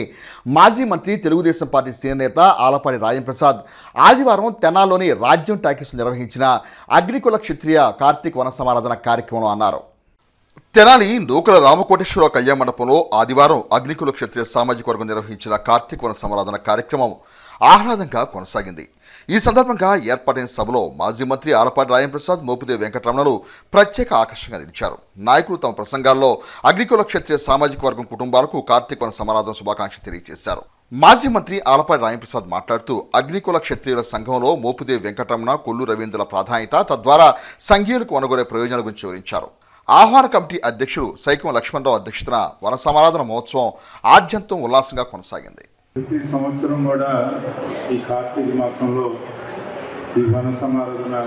మాజీ మంత్రి తెలుగుదేశం పార్టీ సీనియర్ నేత ఆలపాటి రాజంప్రసాద్ ఆదివారం తెనాల్లోని రాజ్యం టాకీస్ నిర్వహించిన అగ్నికుల క్షత్రియ కార్తీక వన సమారాధన కార్యక్రమంలో అన్నారు. తెనాలి నూకల రామకోటేశ్వరరావు కళ్యాణ మండపంలో ఆదివారం అగ్నికుల క్షత్రియ సామాజిక వర్గం నిర్వహించిన కార్తీక వన సమారాధన కార్యక్రమం ఆహ్లాదంగా కొనసాగింది. ఈ సందర్భంగా ఏర్పాటైన సభలో మాజీ మంత్రి ఆలపాటి రాజంప్రసాద్, మోపిదేవి వెంకటరమణలు ప్రత్యేక ఆకర్షణగా నిలిచారు. నాయకులు తమ ప్రసంగాల్లో అగ్నికుల క్షత్రియ సామాజిక వర్గం కుటుంబాలకు కార్తీక వన సమారాధన శుభాకాంక్షలు తెలియజేశారు. మాజీ మంత్రి ఆలపాటి రాజంప్రసాద్ మాట్లాడుతూ అగ్నికుల క్షత్రియుల సంఘంలో మోపిదేవి వెంకటరమణ, కొల్లు రవీంద్రుల ప్రాధాన్యత, తద్వారా సంఘీయులకు వనగొరే ప్రయోజనాల గురించి వివరించారు. ఆహ్వాన కమిటీ అధ్యక్షులు సైకం లక్ష్మణరావు అధ్యక్షతన వన సమారాధన మహోత్సవం ఆద్యంతం ఉల్లాసంగా కొనసాగింది. ప్రతి సంవత్సరం కూడా ఈ కార్తీక మాసంలో ఈ వన సమారాధన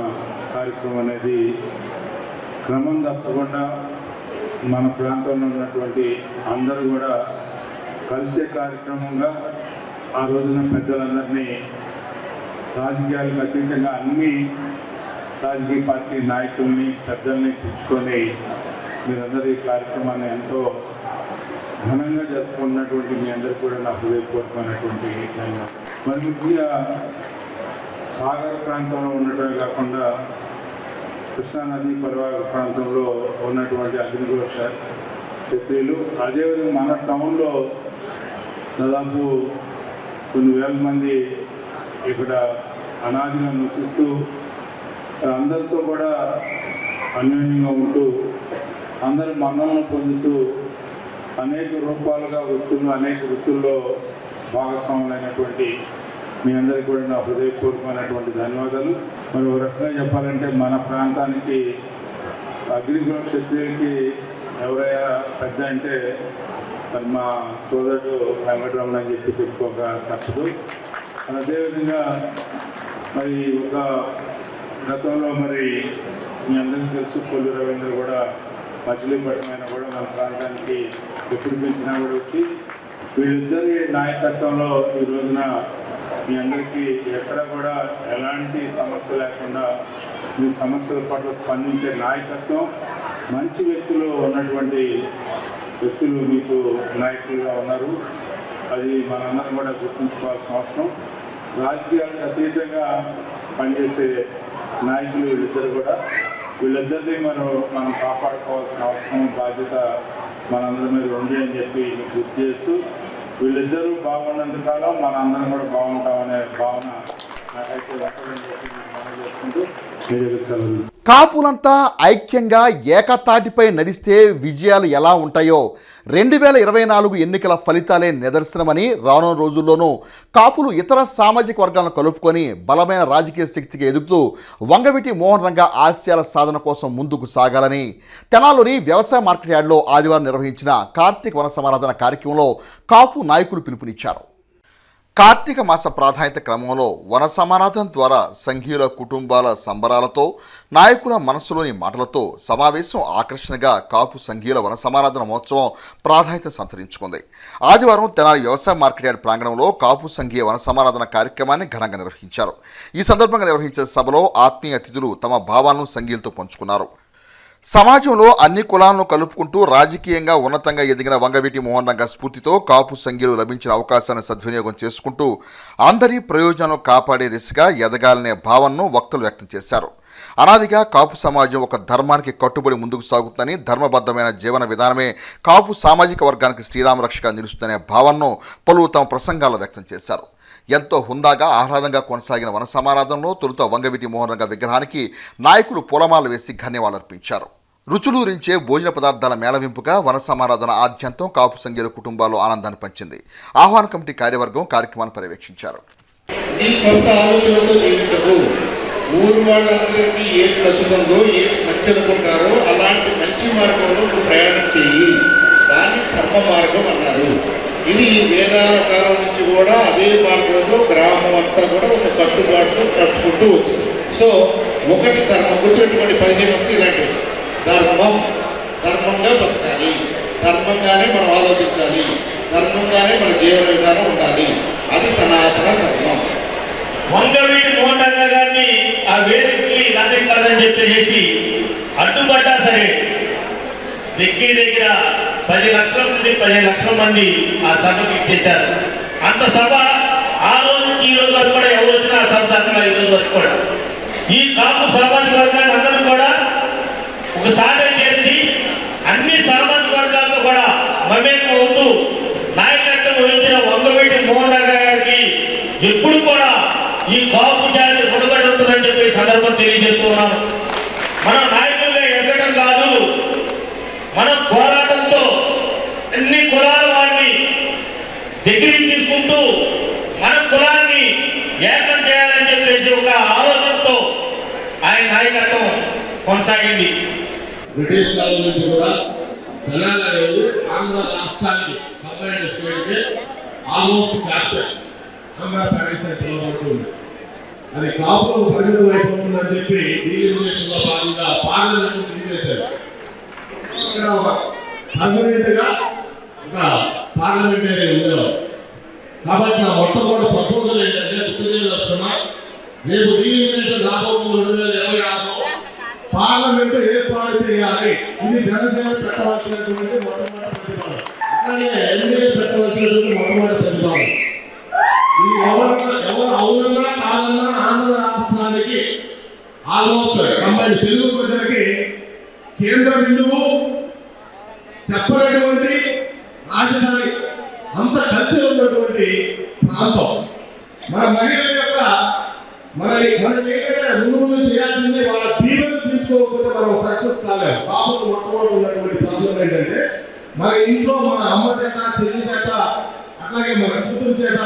కార్యక్రమం అనేది క్రమం తప్పకుండా మన ప్రాంతంలో ఉన్నటువంటి అందరూ కూడా కలిసే కార్యక్రమంగా ఆ రోజున పెద్దలందరినీ రాజకీయాలకు అతీతంగా అన్ని రాజకీయ పార్టీ నాయకుల్ని పెద్దల్ని తెచ్చుకొని మీరందరూ ఈ కార్యక్రమాన్ని ఎంతో ఘనంగా జరుపుకున్నటువంటి మీ అందరికీ కూడా నా హృదయపూర్వకమైనటువంటి ధన్యవాదాలు. మరి ముఖ్యంగా సాగర ప్రాంతంలో ఉండటమే కాకుండా కృష్ణానది పరివాహక ప్రాంతంలో ఉన్నటువంటి అగ్నికుల క్షత్రియులు, అదేవిధంగా మన టౌన్లో దాదాపు కొన్ని వేల మంది ఇక్కడ అనాదిగా నివసిస్తూ అందరితో కూడా అన్యోన్యంగా ఉంటూ అందరి మన్నలను పొందుతూ అనేక రూపాలుగా అనేక వృత్తుల్లో భాగస్వాములైనటువంటి మీ అందరికీ కూడా నా హృదయపూర్వకమైనటువంటి ధన్యవాదాలు. మరి ఒక రకంగా చెప్పాలంటే మన ప్రాంతానికి అగ్నికుల క్షత్రియులకి ఎవరైనా పెద్ద అంటే మరి మా సోదరుడు వెంకటరమణ అని చెప్పి చెప్పుకోక తప్పదు. అదేవిధంగా మరి ఒక గతంలో మరి మీ అందరికీ తెలుసు, కొల్లు రవీంద్ర కూడా మచిలీపట్నం కూడా మన ప్రాంతానికి ఎప్పుడు పెంచినా కూడా వచ్చి వీళ్ళిద్దరి నాయకత్వంలో ఈ రోజున మీ అందరికీ ఎక్కడ కూడా ఎలాంటి సమస్య లేకుండా మీ సమస్యల పట్ల స్పందించే నాయకత్వం, మంచి వ్యక్తులు ఉన్నటువంటి వ్యక్తులు మీకు నాయకులుగా ఉన్నారు. అది మనందరం కూడా గుర్తుంచుకోవాల్సిన అవసరం. రాజకీయాలకు అతీతంగా పనిచేసే నాయకులు వీళ్ళిద్దరు కూడా, వీళ్ళిద్దరినీ మనం కాపాడుకోవాల్సిన అవసరం, బాధ్యత మనందరి మీద ఉంది అని చెప్పి గుర్తు చేస్తూ, వీళ్ళిద్దరూ బాగున్నంత కాలం మనందరం కూడా బాగుంటామనే భావన నాకైతే చెప్పని చెప్పి మనం చేసుకుంటూ కాపులంతా ఐక్యంగా ఏకతాటిపై నడిస్తే విజయాలు ఎలా ఉంటాయో 2024 ఎన్నికల ఫలితాలే నిదర్శనమని, రానున్న రోజుల్లోనూ కాపులు ఇతర సామాజిక వర్గాలను కలుపుకొని బలమైన రాజకీయ శక్తికి ఎదుగుతూ వంగవీటి మోహన్ రంగా ఆశయాల సాధన కోసం ముందుకు సాగాలని తెనాల్లోని వ్యవసాయ మార్కెట్ యార్డ్లో ఆదివారం నిర్వహించిన కార్తీక వన సమారాధన కార్యక్రమంలో కాపు నాయకులు పిలుపునిచ్చారు. కార్తీక మాస ప్రాధాన్యత క్రమంలో వన సమారాధన ద్వారా సంఘీయుల కుటుంబాల సంబరాలతో, నాయకుల మనసులోని మాటలతో సమావేశం ఆకర్షణగా కాపు సంఘీయుల వన సమారాధన మహోత్సవం ప్రాధాన్యత సంతరించుకుంది. ఆదివారం తెనాలి వ్యవసాయ మార్కెట్ యార్డ్ ప్రాంగణంలో కాపు సంఘీయ వన సమారాధన కార్యక్రమాన్ని ఘనంగా నిర్వహించారు. ఈ సందర్భంగా నిర్వహించిన సభలో ఆత్మీయ అతిథులు తమ భావాలను సంఘీయులతో పంచుకున్నారు. సమాజంలో అన్ని కులాలను కలుపుకుంటూ రాజకీయంగా ఉన్నతంగా ఎదిగిన వంగవీటి మోహన్ రంగా స్ఫూర్తితో కాపు సంఘీయులు లభించిన అవకాశాన్ని సద్వినియోగం చేసుకుంటూ అందరి ప్రయోజనాలను కాపాడే దిశగా ఎదగాలనే భావనను వక్తలు వ్యక్తం చేశారు. అనాదిగా కాపు సమాజం ఒక ధర్మానికి కట్టుబడి ముందుకు సాగుతుందని, ధర్మబద్ధమైన జీవన విధానమే కాపు సామాజిక వర్గానికి శ్రీరామరక్షగా నిలుస్తుందనే భావనను పలువురు తమ ప్రసంగాల్లో వ్యక్తం చేశారు. ఎంతో హుందాగా ఆహ్లాదంగా కొనసాగిన వన సమారాధనలో తొలుత వంగవీటి మోహన్ రంగా విగ్రహానికి నాయకులు పూలమాల వేసి ధన్యవాదాలర్పించారు. రుచులూరించే భోజన పదార్థాల మేళవింపుగా వన సమారాధన ఆద్యంతం కాపు సంఖ్యల కుటుంబాలు ఆనందాన్ని పంచింది. ఆహ్వాన కమిటీ కార్యవర్గం కార్యక్రమాన్ని పర్యవేక్షించారు. నీ సొంత ఆలోచనలతో జీవించకు. ఊరు వాళ్ళందరికీ ఏది నచ్చుతుందో, ఏది మంచి అనుకుంటారో అలాంటి మంచి మార్గంలో నువ్వు ప్రయాణం చెయ్యి. దాన్ని ధర్మ మార్గం అన్నారు. ఇది వేదాల కాలం నుంచి కూడా అదే మార్గంలో గ్రామం అంతా కూడా ఒక కట్టుబాట్లు నడుచుకుంటూ వచ్చింది. సో ఒకటి ధర్మం గుర్తుపెట్టుకోండి. 15 వస్తే ఇలాంటివి ధర్మంగా బతకాలి, ధర్మంగానే మనం ఆలోచించాలి, ధర్మంగానే మన జీవన విధానం ఉండాలి. అది సనాతన ధర్మం. వంగవీటి మోహన్ గారిని ఆ వేదికకి రాజకీయాలని చెప్పేసి అడ్డుపడ్డా సరే దగ్గర 10 లక్షల నుండి 15 లక్షల మంది ఆ సభకు ఇచ్చేశారు. అంత సభ ఆ రోజు ఈ రోజు వరకు కూడా ఎవరు వచ్చినా ఆ సభ దాకా ఈ రోజు వరకు కూడా ఈ కాపు సామాజిక వర్గాన్ని అందరూ కూడా ఒకసారి చేర్చి అన్ని సామాజిక వర్గాలతో కూడా మమేకం అవుతూ నాయకత్వం వహించిన వంగవీటి మోహన్ గారికి ఎప్పుడు కూడా ఈ కాపు జాతి మునుగడ ఉంటుందని చెప్పి సందర్భం తెలియజేస్తున్నాను. మన నాయకులుగా ఎదగడం కాదు, మన పోరాటంతో అన్ని కులాల వారిని దగ్గరికి తీసుకుంటూ మన కులాన్ని ఏకం చేయాలని చెప్పేసి ఒక ఆలోచనతో ఆయన నాయకత్వం కొనసాగింది. బ్రిటిష్ కాలం నుంచి కూడా తెలంగాణ అనేది ఆంధ్ర రాష్ట్రానికి కంబైన్డ్ స్టేట్కి ఆల్మోస్ట్ క్యాపిటల్ ఆంధ్ర ప్యారిస్ అని పిలువబడుతుంది. అది కాపులో పరిమితం అయిపోతుందని చెప్పి డీలిమినేషన్ లో భాగంగా పార్లమెంట్ తీసేశారు. ఇక్కడ పర్మనెంట్ గా ఒక పార్లమెంటరీ ఉండేవారు. కాబట్టి నా మొట్టమొదటి ప్రపోజల్ ఏంటంటే గుర్తు చేయదలుచుకున్నా, రేపు డీలిమినేషన్ రాబోతుంది 2026లో పార్లమెంటు ఏర్పాటు చేయాలి. ఇది జనసేన పెట్టవలసినటువంటి మొట్టమొదటి ప్రతిపాదన. అట్లాగే ఎన్డీఏ పెట్టవలసినటువంటి మొట్టమొదటి ప్రతిపాదన. ఇది ఎవరు అవునన్నా కాదన్నా ఆంధ్ర రాష్ట్రానికి ఆల్మోస్ట్ కంబైన్డ్ తెలుగు ప్రజలకి కేంద్ర బిందువు చెప్పనటువంటి రాజధాని అంత కలిసి ఉన్నటువంటి ప్రాంతం. మన మహిళల యొక్క మనం ఏంటంటే ముందు చేయాల్సింది వాళ్ళ దీవెనలు తీసుకోకపోతే మనం సక్సెస్ కాలేము. బాబుకు మొట్టమొదటి ఉన్నటువంటి ప్రాబ్లం ఏంటంటే మన ఇంట్లో మన అమ్మ చేత, చెల్లి చేత, అట్లాగే మన కూతురు చేత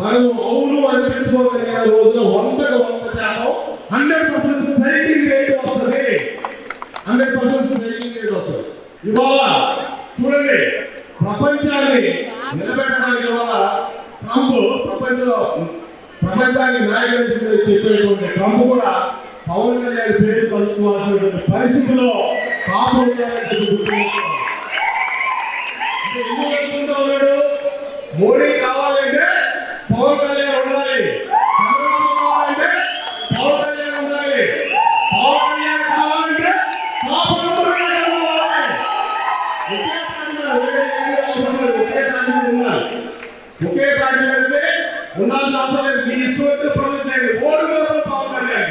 మనం అవును అనిపించుకోగలిగిన రోజున 100% 100% స్ట్రైకింగ్ రేట్ వస్తుంది. 100% స్ట్రైకింగ్ రేట్ వస్తుంది. ఇవాళ చూడండి, ప్రపంచాన్ని నిలబెట్టడానికి ఇవాళ ట్రంప్ ప్రపంచానికి నాయకుడు చెప్పేటువంటి ట్రంప్ కూడా పవన్ కళ్యాణ్ పేరు కలుసుకోవాల్సినటువంటి పరిస్థితిలో కాపు ఉన్నాడు. మోడీ కావాలంటే పవన్ కళ్యాణ్ ఉండాలి, చంద్రబాబు కావాలంటే పవన్ కళ్యాణ్ ఉండాలి, పవన్ కళ్యాణ్ కావాలంటే కాపు ఒకే పార్టీ పెడితే ఉండాల్సిన అవసరం లేదు. మీ ఇష్టం వచ్చిన పనులు చేయండి. ఓటు మాత్రం పవన్ కళ్యాణ్.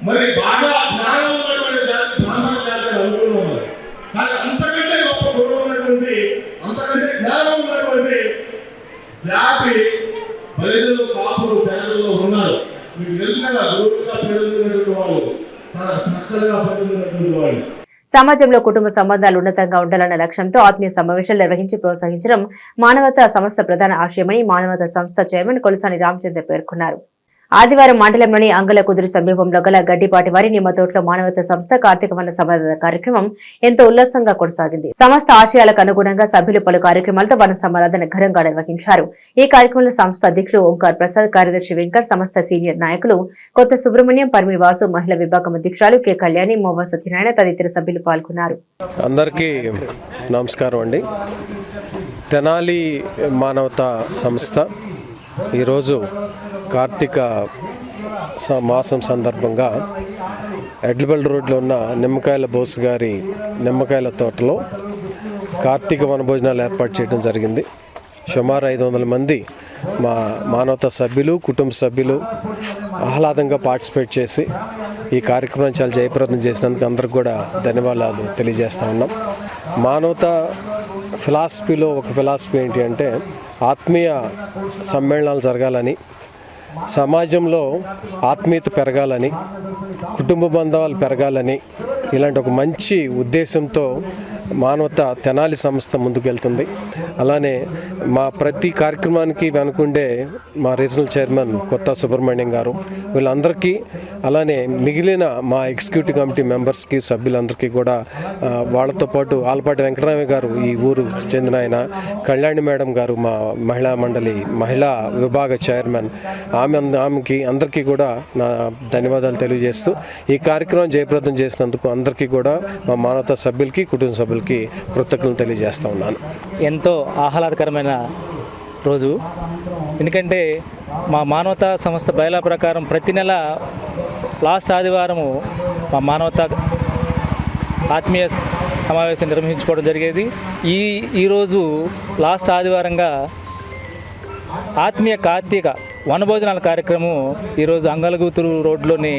మరి బాగా జ్ఞానం ఉన్నటువంటి జాతి బ్రాహ్మణ జాతి అనుకున్నాం. కానీ అంతకంటే గొప్ప గుణం ఉన్నటువంటి, అంతకంటే జ్ఞానం ఉన్నటువంటి జాతి బలిజలు, కాపులు తెలంగాణలో ఉన్నారు. మీకు తెలుసు కదా, గురువుగా పెరుగుతున్నటువంటి వాళ్ళు, సంస్థలుగా పెరుగుతున్నటువంటి వాళ్ళు. సమాజంలో కుటుంబ సంబంధాలు ఉన్నతంగా ఉండాలన్న లక్ష్యంతో ఆత్మీయ సమావేశాలు నిర్వహించి ప్రోత్సహించడం మానవతా సంస్థ ప్రధాన ఆశయమని మానవతా సంస్థ చైర్మన్ కొలసాని రామచంద్ర పేర్కొన్నారు. ఆదివారం మండలంలోని అంగల కుదురు సమీపంలో గల గడ్డిపాటి వారి నిమ్మతోటలో మానవతా సంస్థ కార్తీక వన సమాధాన కార్యక్రమం ఎంతో ఉల్లాసంగా కొనసాగింది. సంస్థ ఆశయాలకు అనుగుణంగా సభ్యులు పలు కార్యక్రమాలతో వన సమారాధన ఘనంగా నిర్వహించారు. ఈ కార్యక్రమంలో సంస్థ అధ్యక్షులు ఓంకార్ ప్రసాద్, కార్యదర్శి వెంకట్, సంస్థ సీనియర్ నాయకులు కొత్త సుబ్రహ్మణ్యం, పర్మి వాసు, మహిళా విభాగం అధ్యక్షురాలు కె కళ్యాణి, మోవా సత్యనారాయణ తదితర సభ్యులు పాల్గొన్నారు. అందరికీ నమస్కారం అండి. తెనాలి మానవతా సంస్థ ఈరోజు కార్తీక మాసం సందర్భంగా ఎడ్లబెల్ రోడ్లో ఉన్న నిమ్మకాయల బోస్ గారి నిమ్మకాయల తోటలో కార్తీక వనభోజనాలు ఏర్పాటు చేయడం జరిగింది. సుమారు 500 మంది మా మానవతా సభ్యులు, కుటుంబ సభ్యులు ఆహ్లాదంగా పార్టిసిపేట్ చేసి ఈ కార్యక్రమం చాలా జయప్రదం చేసినందుకు అందరికి కూడా ధన్యవాదాలు తెలియజేస్తూ ఉన్నాం. మానవతా ఫిలాసఫీలో ఒక ఫిలాసఫీ ఏంటి అంటే ఆత్మీయ సమ్మేళనాలు జరగాలని, సమాజంలో ఆత్మీయత పెరగాలని, కుటుంబ బంధాలు పెరగాలని ఇలాంటి ఒక మంచి ఉద్దేశంతో మానవత తెనాలి సంస్థ ముందుకెళ్తుంది. అలానే మా ప్రతి కార్యక్రమానికి వెనుకుండే మా రీజనల్ చైర్మన్ కొత్త సుబ్రహ్మణ్యం గారు, వీళ్ళందరికీ అలానే మిగిలిన మా ఎగ్జిక్యూటివ్ కమిటీ మెంబర్స్కి, సభ్యులందరికీ కూడా వాళ్ళతో పాటు ఆలపాటి వెంకటరామయ్య గారు ఈ ఊరు చెందిన ఆయన, కళ్యాణి మేడం గారు మా మహిళా మండలి మహిళా విభాగ చైర్మన్, ఆమెకి అందరికీ కూడా నా ధన్యవాదాలు తెలియజేస్తూ ఈ కార్యక్రమం జయప్రదం చేసినందుకు అందరికీ కూడా మా మానవతా సభ్యులకి, కుటుంబ సభ్యులకి కృతజ్ఞతలు తెలియజేస్తూ ఉన్నాను. ఎంతో ఆహ్లాదకరమైన రోజు. ఎందుకంటే మా మానవతా సంస్థ బయలా ప్రకారం ప్రతి నెల లాస్ట్ ఆదివారము మా మానవతా ఆత్మీయ సమావేశం నిర్వహించుకోవడం జరిగేది. ఈరోజు లాస్ట్ ఆదివారంగా ఆత్మీయ కార్తీక వనభోజనాల కార్యక్రమం ఈరోజు అంగలగూతురు రోడ్లోని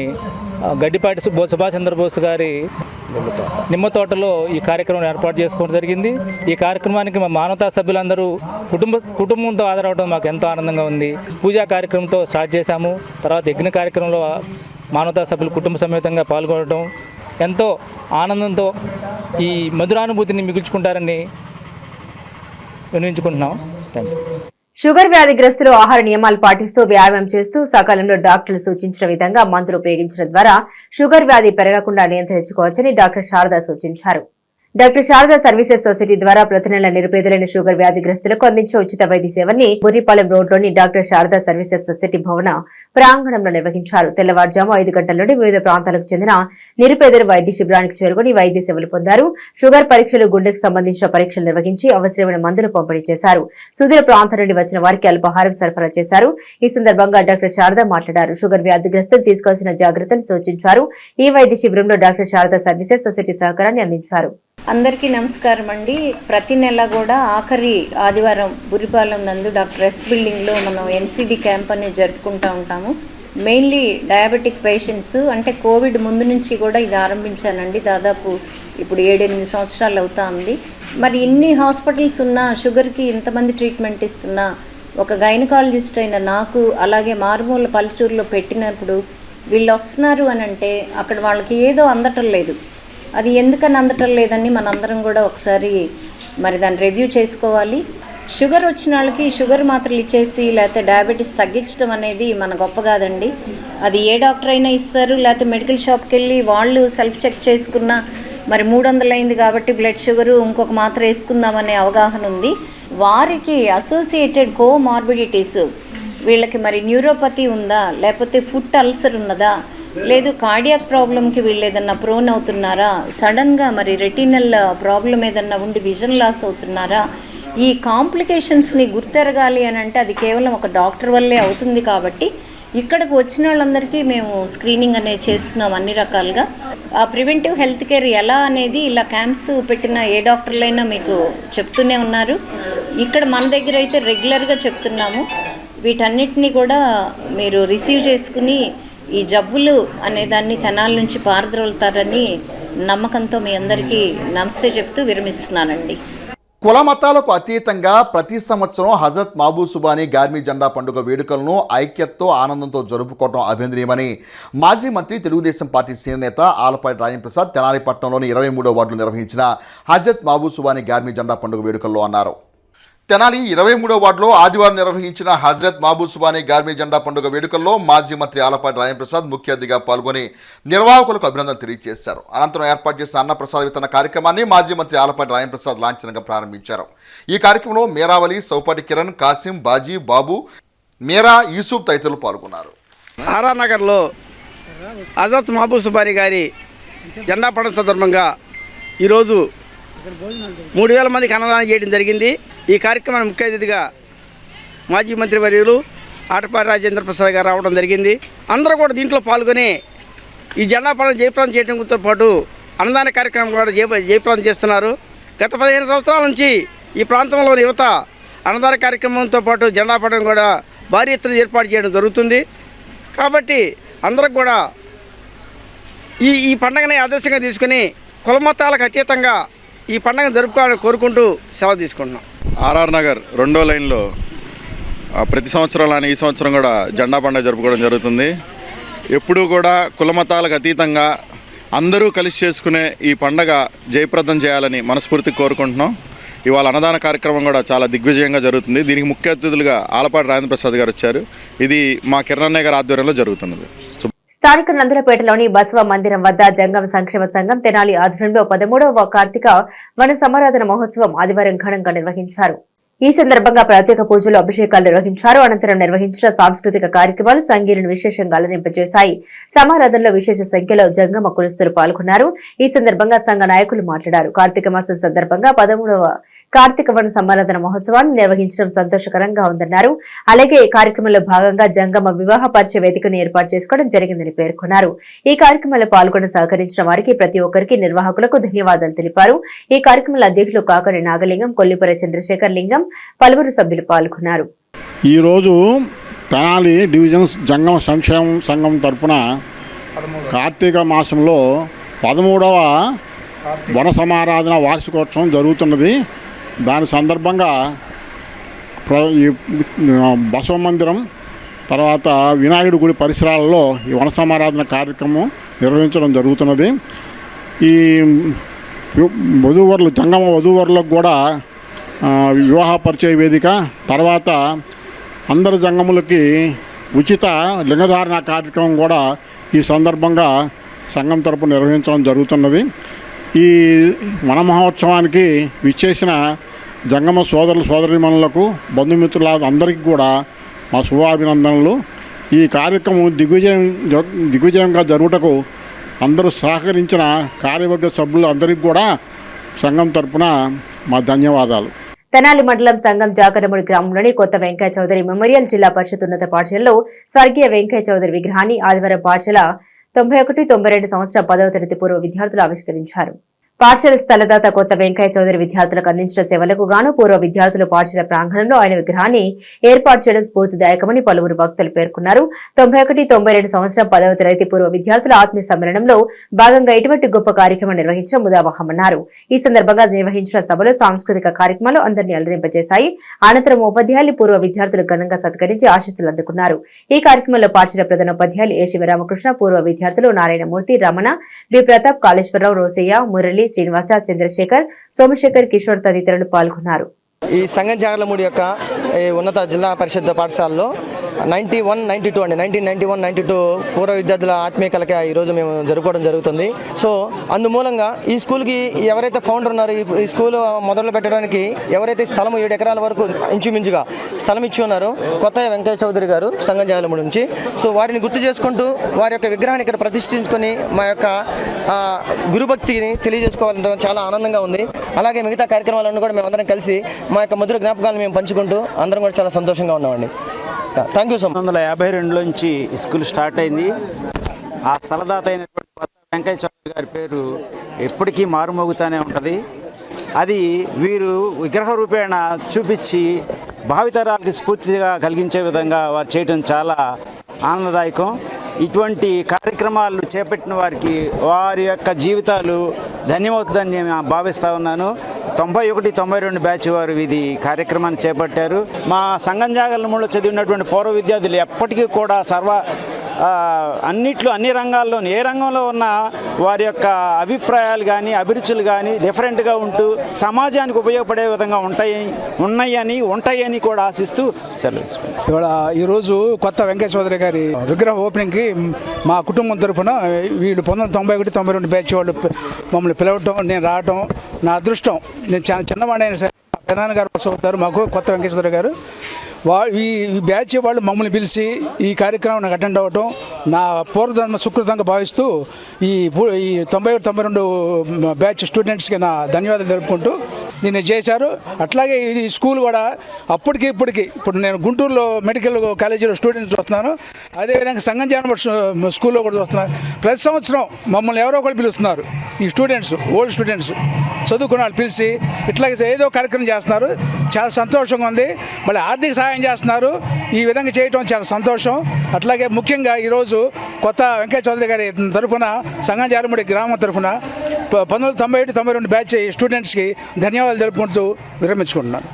గడ్డిపాటి సుభాష్ చంద్రబోస్ గారి నిమ్మ తోటలో ఈ కార్యక్రమం ఏర్పాటు చేసుకోవడం జరిగింది. ఈ కార్యక్రమానికి మా మానవతా సభ్యులందరూ కుటుంబంతో హాజరవడం మాకు ఎంతో ఆనందంగా ఉంది. పూజా కార్యక్రమంతో స్టార్ట్ చేశాము. తర్వాత యజ్ఞ కార్యక్రమంలో మానవతా సభ్యులు కుటుంబ సమేతంగా పాల్గొనడం ఎంతో ఆనందంతో ఈ మధురానుభూతిని మిగుల్చుకుంటారని వినియోగించుకుంటున్నాం. Thank you. షుగర్ వ్యాధిగ్రస్తులు ఆహార నియమాలు పాటిస్తూ వ్యాయామం చేస్తూ సకాలంలో డాక్టర్లు సూచించిన విధంగా మందులు ఉపయోగించడం ద్వారా షుగర్ వ్యాధి పెరగకుండా నియంత్రించుకోవచ్చని డాక్టర్ శారద సూచించారు. డాక్టర్ శారదా సర్వీసెస్ సొసైటీ ద్వారా ప్రతి నెల నిరుపేదలైన షుగర్ వ్యాధిగ్రస్తులకు అందించే ఉచిత వైద్య సేవల్ని బుర్రిపాలెం రోడ్లోని డాక్టర్ శారదా సర్వీసెస్ సొసైటీ భవన ప్రాంగణంలో నిర్వహించారు. తెల్లవారుజాము 5 గంటల నుండి వివిధ ప్రాంతాలకు చెందిన నిరుపేదలు వైద్య శిబిరానికి చేరుకుని వైద్య సేవలు పొందారు. షుగర్ పరీక్షలు, గుండెకు సంబంధించిన పరీక్షలు నిర్వహించి అవసరమైన మందులు పంపిణీ చేశారు. సుదూర ప్రాంతం నుండి వచ్చిన వారికి అల్పాహారం సరఫరా చేశారు. ఈ సందర్భంగా డాక్టర్ శారదా మాట్లాడారు. షుగర్ వ్యాధిగ్రస్తులు తీసుకోవాల్సిన జాగ్రత్తలు సూచించారు. ఈ వైద్య శిబిరంలో డాక్టర్ శారదా సర్వీసెస్ సొసైటీ సహకారాన్ని అందించారు. అందరికీ నమస్కారం అండి. ప్రతి నెల కూడా ఆఖరి ఆదివారం బుర్రిపాలెం నందు డాక్టర్ ఎస్ బిల్డింగ్లో మనం ఎన్సిడి క్యాంప్ అనేది జరుపుకుంటూ ఉంటాము. మెయిన్లీ డయాబెటిక్ పేషెంట్స్, అంటే కోవిడ్ ముందు నుంచి కూడా ఇది ఆరంభించానండి. దాదాపు ఇప్పుడు 7-8 సంవత్సరాలు అవుతా ఉంది. మరి ఇన్ని హాస్పిటల్స్ ఉన్నా, షుగర్కి ఇంతమంది ట్రీట్మెంట్ ఇస్తున్నా, ఒక గైనకాలజిస్ట్ అయిన నాకు అలాగే మారుమూల పల్లెటూరులో పెట్టినప్పుడు వీళ్ళు వస్తున్నారు అని అంటే అక్కడ వాళ్ళకి ఏదో అందటం లేదు. అది ఎందుకని అందటం లేదని మనందరం కూడా ఒకసారి మరి దాన్ని రివ్యూ చేసుకోవాలి. షుగర్ వచ్చిన వాళ్ళకి షుగర్ మాత్రలు ఇచ్చేసి లేకపోతే డయాబెటీస్ తగ్గించడం అనేది మన గొప్ప కాదండి. అది ఏ డాక్టర్ అయినా ఇస్తారు, లేకపోతే మెడికల్ షాప్కి వెళ్ళి వాళ్ళు సెల్ఫ్ చెక్ చేసుకున్న మరి 300 అయింది కాబట్టి బ్లడ్ షుగరు ఇంకొక మాత్ర వేసుకుందామనే అవగాహన ఉంది. వారికి అసోసియేటెడ్ కోమార్బిడిటీస్, వీళ్ళకి మరి న్యూరోపతి ఉందా, లేకపోతే ఫుట్ అల్సర్ ఉన్నదా, లేదు కార్డియాక్ ప్రాబ్లంకి వీళ్ళు ఏదన్నా ప్రోన్ అవుతున్నారా, సడన్గా మరి రెటినల్ ప్రాబ్లం ఏదన్నా ఉండి విజన్ లాస్ అవుతున్నారా, ఈ కాంప్లికేషన్స్ని గుర్తెరగాలి అని అంటే అది కేవలం ఒక డాక్టర్ వల్లే అవుతుంది. కాబట్టి ఇక్కడికి వచ్చిన వాళ్ళందరికీ మేము స్క్రీనింగ్ అనేది చేస్తున్నాం అన్ని రకాలుగా. ఆ ప్రివెంటివ్ హెల్త్ కేర్ ఎలా అనేది ఇలా క్యాంప్స్ పెట్టిన ఏ డాక్టర్లైనా మీకు చెప్తూనే ఉన్నారు. ఇక్కడ మన దగ్గర అయితే రెగ్యులర్గా చెప్తున్నాము. వీటన్నిటినీ కూడా మీరు రిసీవ్ చేసుకుని ఈ జబ్బులు అనేదాన్ని తెనాల నుంచి పారద్రోలుతారని నమ్మకంతో మీ అందరికీ నమస్తే చెప్తూ విరమిస్తున్నానండి. కుల మతాలకు అతీతంగా ప్రతి సంవత్సరం హజరత్ మహబూబ్ సుబానీ గార్మీ జెండా పండుగ వేడుకలను ఐక్యతతో ఆనందంతో జరుపుకోవడం అభినందనీయమని మాజీ మంత్రి, తెలుగుదేశం పార్టీ సీనియర్ నేత ఆలపాటి రాజేంద్రప్రసాద్ తెనాలి పట్టణంలోని 23వ వార్డులో నిర్వహించిన హజరత్ మహబూబ్ సుబానీ గార్మీ జెండా పండుగ వేడుకల్లో అన్నారు. తెనాలి 23వ వార్డులో ఆదివారం నిర్వహించిన హజరత్ మహబూబ్ సుబానీ గార్మీ జెండా పండుగ వేడుకల్లో మాజీ మంత్రి ఆలపాటి రాజేంద్రప్రసాద్ ముఖ్య అతిథిగా పాల్గొని నిర్వాహకులకు అభినందనలు తెలియజేశారు. అనంతరం ఏర్పాటు చేసిన అన్నప్రసాద వితరణ కార్యక్రమాన్ని మాజీ మంత్రి ఆలపాటి రాజేంద్రప్రసాద్ లాంఛనంగా ప్రారంభించారు. ఈ కార్యక్రమంలో మేరావలి, సౌపాటి కిరణ్, కాసిం, బాజీ, బాబు, మేరా, యూసుఫ్ తదితరులు పాల్గొన్నారు. ఆర్ఆర్ నగర్లో హజరత్ మహబూబ్ సుబానీ గారి జెండా పండుగ సందర్భంగా ఈరోజు 3000 మందికి అన్నదానం చేయడం జరిగింది. ఈ కార్యక్రమానికి ముఖ్య అతిథిగా మాజీ మంత్రి వర్యులు ఆటపాటి రాజేంద్ర ప్రసాద్ గారు రావడం జరిగింది. అందరూ కూడా దీంట్లో పాల్గొని ఈ జెండా పండుగ జయప్రదం చేయడంతో పాటు అన్నదాన కార్యక్రమం కూడా జయప్రదం చేస్తున్నారు. గత 15 సంవత్సరాల నుంచి ఈ ప్రాంతంలోని యువత అన్నదాన కార్యక్రమంతో పాటు జెండా పండుగ కూడా భారీ ఎత్తున ఏర్పాటు చేయడం జరుగుతుంది. కాబట్టి అందరికి కూడా ఈ పండుగని ఆదర్శంగా తీసుకుని కులమతాలకు అతీతంగా ఈ పండుగను జరుపుకోవాలని కోరుకుంటూ సెలవు తీసుకుంటున్నాం. ఆర్ఆర్ నగర్ 2వ లైన్లో ప్రతి సంవత్సరం లానే ఈ సంవత్సరం కూడా జెండా పండుగ జరుపుకోవడం జరుగుతుంది. ఎప్పుడూ కూడా కులమతాలకు అతీతంగా అందరూ కలిసి చేసుకునే ఈ పండగ జయప్రదం చేయాలని మనస్ఫూర్తిగా కోరుకుంటున్నాం. ఇవాళ అన్నదాన కార్యక్రమం కూడా చాలా దిగ్విజయంగా జరుగుతుంది. దీనికి ముఖ్య అతిథులుగా ఆలపాటి రాజేంద్ర ప్రసాద్ గారు వచ్చారు. ఇది మా కిరణన్నయ్య గారి ఆధ్వర్యంలో జరుగుతున్నది. స్థానిక నందులపేటలోని బసవ మందిరం వద్ద జంగమ సంక్షేమ సంఘం తెనాలి ఆధ్వర్యంలో 13వ కార్తీక వన సమారాధన మహోత్సవం ఆదివారం ఘనంగా నిర్వహించారు. ఈ సందర్భంగా ప్రత్యేక పూజలు, అభిషేకాలు నిర్వహించారు. అనంతరం నిర్వహించిన సాంస్కృతిక కార్యక్రమాలు సంగీలను విశేషంగా అలరింపజేశాయి. సమారాధనలో విశేష సంఖ్యలో జంగమ కులస్తులు పాల్గొన్నారు. ఈ సందర్భంగా సంఘ నాయకులు మాట్లాడారు. కార్తీక మాసం సందర్భంగా 13వ కార్తీక వన సమారాధన మహోత్సవాన్ని నిర్వహించడం సంతోషకరంగా ఉందన్నారు. అలాగే ఈ కార్యక్రమంలో భాగంగా జంగమ వివాహ పరిచయ వేదికను ఏర్పాటు చేసుకోవడం జరిగిందని పేర్కొన్నారు. ఈ కార్యక్రమంలో పాల్గొని సహకరించిన వారికి ప్రతి ఒక్కరికి నిర్వాహకులకు ధన్యవాదాలు తెలిపారు. ఈ కార్యక్రమంలో అధ్యక్షులు కాకరి నాగలింగం, కొల్లిపుర చంద్రశేఖర్ లింగం, పలువురు సభ్యులు పాల్గొన్నారు. ఈరోజు తెనాలి డివిజన్ జంగమ సంక్షేమ సంఘం తరఫున కార్తీక మాసంలో 13వ వన సమారాధన వార్షికోత్సవం జరుగుతున్నది. దాని సందర్భంగా బసవ మందిరం తర్వాత వినాయకుడి గుడి పరిసరాలలో ఈ వన సమారాధన కార్యక్రమం నిర్వహించడం జరుగుతున్నది. ఈ వధూవరులు జంగమ వధూవరులకు కూడా వివాహ పరిచయ వేదిక, తర్వాత అందరు జంగములకి ఉచిత లింగధారణ కార్యక్రమం కూడా ఈ సందర్భంగా సంఘం తరపున నిర్వహించడం జరుగుతున్నది. ఈ వన మహోత్సవానికి విచ్చేసిన జంగమ సోదరులు సోదరీమణులకు బంధుమిత్రుల అందరికీ కూడా మా శుభాభినందనలు. ఈ కార్యక్రమం దిగ్విజయంగా జరుగుటకు అందరూ సహకరించిన కార్యవర్గ సభ్యులు అందరికీ కూడా సంఘం తరపున మా ధన్యవాదాలు. తెనాలి మండలం సంఘం జాకరముడి గ్రామంలోని కొత్త వెంకయ్య చౌదరి మెమోరియల్ జిల్లా పరిషత్ ఉన్నత పాఠశాలలో స్వర్గీయ వెంకయ్య చౌదరి విగ్రహాన్ని ఆదివారం పాఠశాల 91-92 సంవత్సరాల 10వ తరగతి పూర్వ విద్యార్థులు ఆవిష్కరించారు. పాఠశాల స్థలదాత కొత్త వెంకయ్య చౌదరి విద్యార్థులకు అందించిన సేవలకు గాను పూర్వ విద్యార్థులు పాఠశాల ప్రాంగణంలో ఆయన విగ్రహాన్ని ఏర్పాటు చేయడం స్ఫూర్తిదాయకమని పలువురు భక్తులు పేర్కొన్నారు. 91-92 సంవత్సరం 10వ తరగతి పూర్వ విద్యార్థుల ఆత్మీయ సమ్మేళనంలో భాగంగా ఇటువంటి గొప్ప కార్యక్రమం నిర్వహించడం ముదావహమన్నారు. ఈ సందర్భంగా నిర్వహించిన సభలో సాంస్కృతిక కార్యక్రమాలు అందరినీ అలరింపజేశాయి. అనంతరం ఉపాధ్యాయులు పూర్వ విద్యార్థులు ఘనంగా సత్కరించి ఆశీస్సులు అందుకున్నారు. ఈ కార్యక్రమంలో పాఠశాల ప్రధానోపాధ్యాయులు ఏ శివరామకృష్ణ, పూర్వ విద్యార్థులు నారాయణమూర్తి, రమణ, బి ప్రతాప్, కాళేశ్వరరావు, రోసయ్య, మురళి, శ్రీనివాస, చంద్రశేఖర్, సోమశేఖర్, కిషోర్ తదితరులు పాల్గొన్నారు. ఈ సంఘం జాగర్లమూడి యొక్క ఉన్నత జిల్లా పరిషత్ పాఠశాలలో 1991-92 పూర్వ విద్యార్థుల ఆత్మీయ కలక ఈరోజు మేము జరుపుకోవడం జరుగుతుంది. సో అందుమూలంగా ఈ స్కూల్కి ఎవరైతే ఫౌండర్ ఉన్నారో ఈ స్కూల్ మొదలు పెట్టడానికి ఎవరైతే స్థలం 7 ఎకరాల వరకు ఇంచుమించుగా స్థలం ఇచ్చి ఉన్నారో కొత్త వెంకయ్య చౌదరి గారు సంఘం జాగర్లమూడి నుంచి, సో వారిని గుర్తు చేసుకుంటూ వారి యొక్క విగ్రహాన్ని ఇక్కడ ప్రతిష్ఠించుకొని మా యొక్క గురుభక్తిని తెలియజేసుకోవాలంటే చాలా ఆనందంగా ఉంది. అలాగే మిగతా కార్యక్రమాలను కూడా మేము అందరం కలిసి మా యొక్క మధుర జ్ఞాపకాలను మేము పంచుకుంటూ అందరం కూడా చాలా సంతోషంగా ఉన్నామండి. Thank you so much. 1952 school start అయింది. ఆ స్థలదాత అయినటువంటి కొత్త వెంకయ్య చౌదరి గారి పేరు ఎప్పటికీ మారుమోగుతూనే ఉంటుంది. అది వీరు విగ్రహ రూపేణ చూపించి భావితరాలకు స్ఫూర్తిగా కలిగించే విధంగా వారు చేయడం చాలా ఆనందదాయకం. ఇటువంటి కార్యక్రమాలు చేపట్టిన వారికి వారి యొక్క జీవితాలు ధన్యమవుతుందని నేను భావిస్తూ ఉన్నాను. 91-92 బ్యాచ్ వారు ఇది కార్యక్రమాన్ని చేపట్టారు. మా సంఘం జాగర్లమూడిలో చదివినటువంటి పూర్వ విద్యార్థులు ఎప్పటికీ కూడా అన్ని రంగాల్లోనూ ఏ రంగంలో ఉన్న వారి యొక్క అభిప్రాయాలు కానీ అభిరుచులు కానీ డిఫరెంట్గా ఉంటూ సమాజానికి ఉపయోగపడే విధంగా ఉంటాయని కూడా ఆశిస్తూ సెలవు. ఇవాళ ఈరోజు కొత్త వెంకయ్య చౌదరి గారి విగ్రహ ఓపెనింగ్కి మా కుటుంబం తరఫున వీళ్ళు 1991-92 బ్యాచ్ వాళ్ళు మమ్మల్ని పిలవటం, నేను రావటం నా అదృష్టం. నేను చాలా చిన్నవాడైనా సరే పెనాన్న గారు అవుతారు మాకు కొత్త వెంకయ్య చౌదరి గారు. ఈ బ్యాచ్ వాళ్ళు మమ్మల్ని పిలిచి ఈ కార్యక్రమానికి అటెండ్ అవ్వటం నా పూర్వజన్మ సుకృతంగా భావిస్తూ ఈ 91-92 బ్యాచ్ స్టూడెంట్స్కి నా ధన్యవాదాలు తెలుపుకుంటూ దీన్ని చేశారు. అట్లాగే ఇది స్కూల్ కూడా అప్పటికి ఇప్పుడు నేను గుంటూరులో మెడికల్ కాలేజీలో స్టూడెంట్స్ వస్తున్నాను, అదేవిధంగా సంఘం జాగర్లమూడి స్కూల్లో కూడా వస్తున్నారు. ప్రతి సంవత్సరం మమ్మల్ని ఎవరో ఒకరు పిలుస్తున్నారు. ఈ స్టూడెంట్స్ ఓల్డ్ స్టూడెంట్స్ చదువుకున్న వాళ్ళు పిలిచి ఇట్లాగే ఏదో కార్యక్రమం చేస్తున్నారు. చాలా సంతోషంగా ఉంది. మళ్ళీ ఆర్థిక సహాయం చేస్తున్నారు. ఈ విధంగా చేయటం చాలా సంతోషం. అట్లాగే ముఖ్యంగా ఈరోజు కొత్త వెంకయ్య చౌదరి గారి తరఫున సంఘం జాగర్లమూడి గ్రామం తరఫున 1991-92 బ్యాచ్ స్టూడెంట్స్కి ధన్యవాదాలు తెలుపుకుంటూ విరమించుకుంటున్నాను.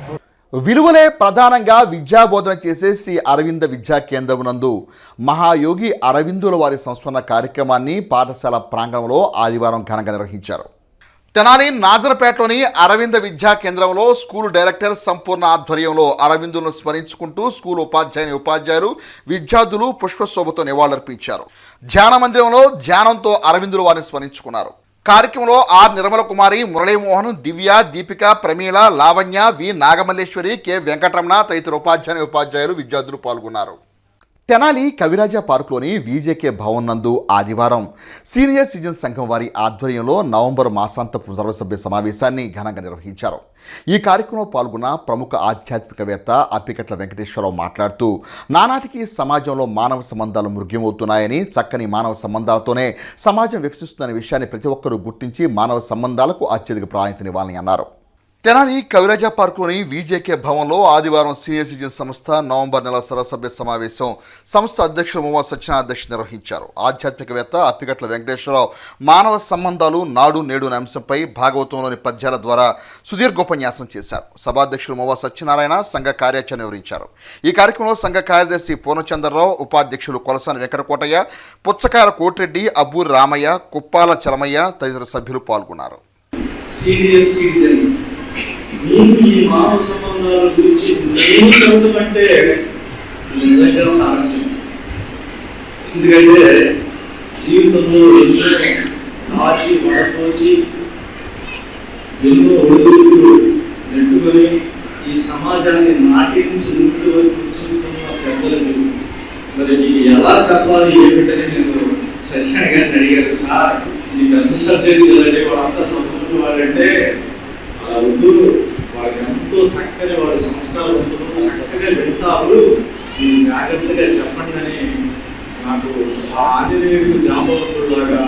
విలువలే ప్రధానంగా విద్యాబోధన చేసే శ్రీ అరవింద విద్యా కేంద్రం నందు మహాయోగి అరవిందుల వారి సంస్మరణ కార్యక్రమాన్ని పాఠశాల ప్రాంగణంలో ఆదివారం ఘనంగా నిర్వహించారు. తెనాలి నాజరపేటలోని అరవింద విద్యా కేంద్రంలో స్కూల్ డైరెక్టర్ సంపూర్ణ ఆధ్వర్యంలో అరవిందులను స్మరించుకుంటూ స్కూల్ ఉపాధ్యాయులు విద్యార్థులు పుష్పశోభతో నివాళులర్పించారు. ధ్యాన మందిరంలో ధ్యానంతో అరవిందుల వారిని స్మరించుకున్నారు. కార్యక్రమంలో R Nirmala Kumari, Muralimohan, Divya, Deepika, Pramila, Lavanya, V Nagamalleswari, K Venkataramana తదితర ఉపాధ్యాయులు విద్యార్థులు పాల్గొన్నారు. తెనాలి కవిరాజ పార్కులోని విజేకే భవన్ నందు ఆదివారం సీనియర్ సిటిజన్ సంఘం వారి ఆధ్వర్యంలో నవంబర్ మాసాంతపు సర్వసభ్య సమావేశాన్ని ఘనంగా నిర్వహించారు. ఈ కార్యక్రమంలో పాల్గొన్న ప్రముఖ ఆధ్యాత్మికవేత్త అప్పికట్ల వెంకటేశ్వరరావు మాట్లాడుతూ నానాటికి సమాజంలో మానవ సంబంధాలు మృగ్యమవుతున్నాయని, చక్కని మానవ సంబంధాలతోనే సమాజం వికసిస్తుందనే విషయాన్ని ప్రతి ఒక్కరూ గుర్తించి మానవ సంబంధాలకు అత్యధిక ప్రాధాన్యతనివ్వాలని అన్నారు. తెనాలి కవిరాజ పార్కులోని విజేకే భవన్లో ఆదివారం సీనియర్ సిటిజన్ సంస్థ నవంబర్ నెల సర్వసభ్య సమావేశం సంస్థ అధ్యక్షులు మొహమ్మద్ సత్యనారాయణ అధ్యక్షత నిర్వహించారు. ఆధ్యాత్మికవేత్త అప్పికట్ల వెంకటేశ్వరరావు మానవ సంబంధాలు నాడు నేడు అనే అంశంపై భాగవతంలోని పద్యాల ద్వారా సుదీర్ఘోపన్యాసం చేశారు. సభాధ్యక్షులు మొహమ్మద్ సత్యనారాయణ సంఘ కార్యాచరణ వివరించారు. ఈ కార్యక్రమంలో సంఘ కార్యదర్శి పూర్ణచంద్రరావు, ఉపాధ్యక్షులు కొలసాని వెంకటకోటయ్య, పుచ్చకాయల కోటిరెడ్డి, అబ్బూరి రామయ్య, కుప్పాల చలమయ్య తదితర సభ్యులు పాల్గొన్నారు. మీకు ఈ మానవ సంబంధాల గురించి నేను చదవమంటే నిజంగా సమస్య. ఎందుకంటే జీవితంలో ఎన్నో దాచి వడపోచి ఎన్నో ఒడిదుడుకులు నెట్టుకొని ఈ సమాజాన్ని నాటి నుంచి నుండి వరకు చూస్తున్న పెద్దలకు మరి నీకు ఎలా చెప్పాలి ఏమిటని నేను సత్యనారాయణ గారిని అడిగాను. సార్ ఇది పెద్ద సబ్జెక్ట్ కదండి, వాళ్ళంతా చదువుకున్న వాళ్ళంటే వద్దు, వాళ్ళకి ఎంతో చక్కని వాళ్ళ సంస్కారవంతులు చక్కగా వింటారు, మీరు జాగ్రత్తగా చెప్పండి అని నాకు ఆ ఆంజనేయుడు జాంబవంతుడులాగా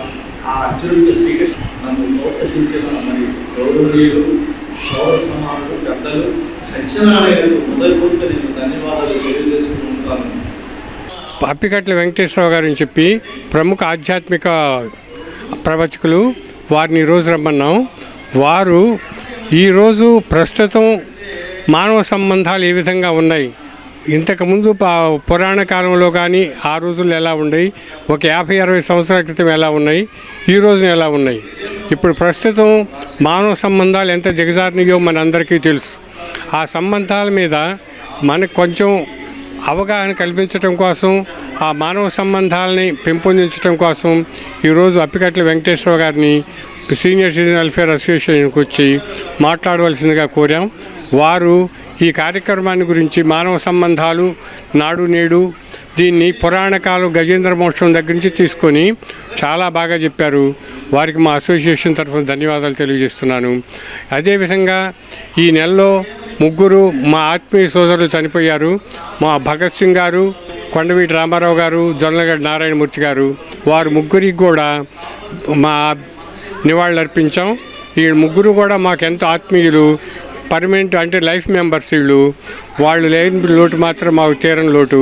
ఆ అర్జునుడికి శ్రీకృష్ణ నన్ను ప్రోత్సహించిన మరి గౌరవనీయులు సౌర సమానులు పెద్దలు సత్యనారాయణ గారికి హృదయపూర్వక నేను ధన్యవాదాలు తెలియజేస్తూ ఉంటాను. అప్పికట్ల వెంకటేశ్వరరావు గారని చెప్పి ప్రముఖ ఆధ్యాత్మిక ప్రవచకులు, వారిని ఈరోజు రమ్మన్నాం. వారు ఈరోజు ప్రస్తుతం మానవ సంబంధాలు ఏ విధంగా ఉన్నాయి, ఇంతకుముందు పురాణ కాలంలో కానీ ఆ రోజుల్లో ఎలా ఉన్నాయి, ఒక 50-60 సంవత్సరాల క్రితం ఎలా ఉన్నాయి, ఈ రోజున ఎలా ఉన్నాయి, ఇప్పుడు ప్రస్తుతం మానవ సంబంధాలు ఎంత దిగజారినాయో మనందరికీ తెలుసు. ఆ సంబంధాల మీద మనకు కొంచెం అవగాహన కల్పించడం కోసం, ఆ మానవ సంబంధాలని పెంపొందించడం కోసం ఈరోజు అప్పికట్ల వెంకటేశ్వర గారిని సీనియర్ సిటిజన్ వెల్ఫేర్ అసోసియేషన్కి వచ్చి మాట్లాడవలసిందిగా కోరాం. వారు ఈ కార్యక్రమాన్ని గురించి మానవ సంబంధాలు నాడు నేడు దీన్ని పురాణకాలం గజేంద్ర మోక్షం దగ్గర నుంచి తీసుకొని చాలా బాగా చెప్పారు. వారికి మా అసోసియేషన్ తరఫున ధన్యవాదాలు తెలియజేస్తున్నాను. అదేవిధంగా ఈ నెలలో 3 మా ఆత్మీయ సోదరులు చనిపోయారు. మా భగత్ సింగ్ గారు, కొండవీటి రామారావు గారు, జొన్నలగడ్డ నారాయణమూర్తి గారు, వారు 3కి కూడా మా నివాళులర్పించాం. ఈ 3 కూడా మాకు ఎంతో ఆత్మీయులు, పర్మనెంట్ అంటే లైఫ్ మెంబర్స్. వాళ్ళు లేని లోటు మాత్రం మాకు తీరని లోటు.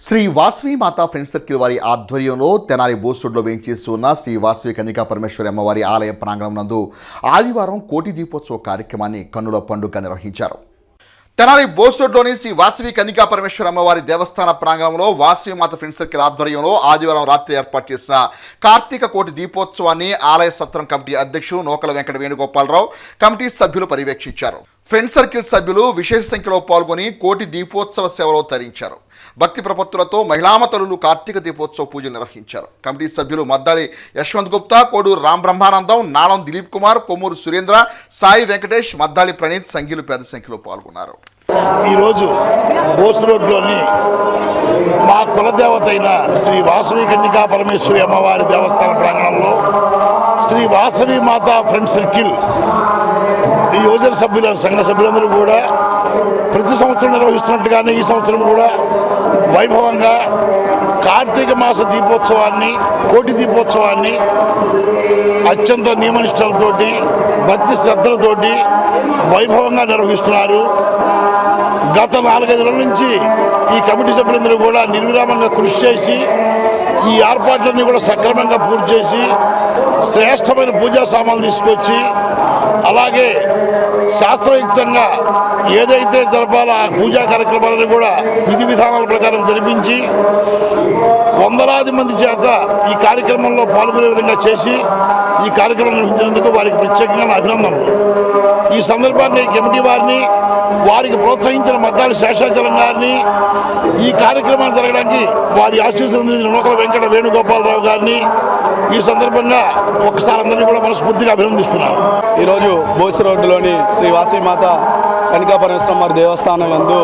శ్రీ వాసవి మాతా ఫ్రెండ్స్ సర్కిల్ వారి ఆధ్వర్యంలో తెనాలి బోస్రోడ్లో వేయించేసి ఉన్న శ్రీ వాసవి కన్నికా పరమేశ్వరి అమ్మవారి ఆలయ ప్రాంగణం నందు ఆదివారం కోటి దీపోత్సవ కార్యక్రమాన్ని కన్నుల పండుగ నిర్వహించారు. తెనాలి బోస్రోడ్లోని శ్రీ వాసవి కన్నికా పరమేశ్వరి అమ్మవారి దేవస్థాన ప్రాంగణంలో వాసవి మాత ఫ్రెండ్స్ సర్కిల్ ఆధ్వర్యంలో ఆదివారం రాత్రి ఏర్పాటు చేసిన కార్తీక కోటి దీపోత్సవాన్ని ఆలయ సత్రం కమిటీ అధ్యక్షులు నోకల వెంకట వేణుగోపాలరావు, కమిటీ సభ్యులు పర్యవేక్షించారు. ఫ్రెండ్స్ సర్కిల్ సభ్యులు విశేష సంఖ్యలో పాల్గొని కోటి దీపోత్సవ సేవలో తరించారు. భక్తి ప్రపత్తులతో మహిళామతలు కార్తీక దీపోత్సవ పూజలు నిర్వహించారు. కమిటీ సభ్యులు మద్దాలి యశ్వంత్ గుప్తా, కోడూరు రామ్ బ్రహ్మానందం, నాళం దిలీప్ కుమార్, కొమ్మూరు సురేంద్ర, సాయి వెంకటేష్, మద్దాలి ప్రణీత్, సంఘీలు పెద్ద సంఖ్యలో పాల్గొన్నారు. ఈరోజు బోస్ రోడ్లోని మా కులదేవత అయిన శ్రీ వాసవి కన్నికా పరమేశ్వరి అమ్మవారి దేవస్థాన ప్రాంగణంలో శ్రీ వాసవి మాతా ఫ్రెండ్ సర్కిల్ ఈ యువజన సభ్యుల సంఘ సభ్యులందరూ కూడా ప్రతి సంవత్సరం నిర్వహిస్తున్నట్టుగానే ఈ సంవత్సరం కూడా వైభవంగా కార్తీక మాస దీపోత్సవాన్ని, కోటి దీపోత్సవాన్ని అత్యంత నియమనిష్టలతోటి, భక్తి శ్రద్ధలతోటి వైభవంగా నిర్వహిస్తున్నారు. గత 4-5 రోజుల నుంచి ఈ కమిటీ సభ్యులందరూ కూడా నిర్విరామంగా కృషి చేసి ఈ ఏర్పాట్లన్నీ కూడా సక్రమంగా పూర్తి చేసి శ్రేష్టమైన పూజా సామాన్లు తీసుకొచ్చి అలాగే శాస్త్రయుక్తంగా ఏదైతే జరపాలో ఆ పూజా కార్యక్రమాలను కూడా విధి విధానాల ప్రకారం జరిపించి వందలాది మంది చేత ఈ కార్యక్రమంలో పాల్గొనే విధంగా చేసి ఈ కార్యక్రమం నిర్వహించినందుకు వారికి ప్రత్యేకంగా అభినందనలు. ఈ సందర్భాన్ని కమిటీ వారికి ప్రోత్సహించిన మద్దాలి శేషాచలం గారిని, ఈ కార్యక్రమాలు జరగడానికి వారి ఆశీస్సులు అందించిన నూకల వెంకట వేణుగోపాలరావు గారిని ఈ సందర్భంగా ఒకసారి అందరినీ కూడా మనస్ఫూర్తిగా అభినందిస్తున్నాను. ఈరోజు బోసి రోడ్డులోని శ్రీ వాసవిమాత కనికాపరమేశ్వరమ్మ దేవస్థానం యందు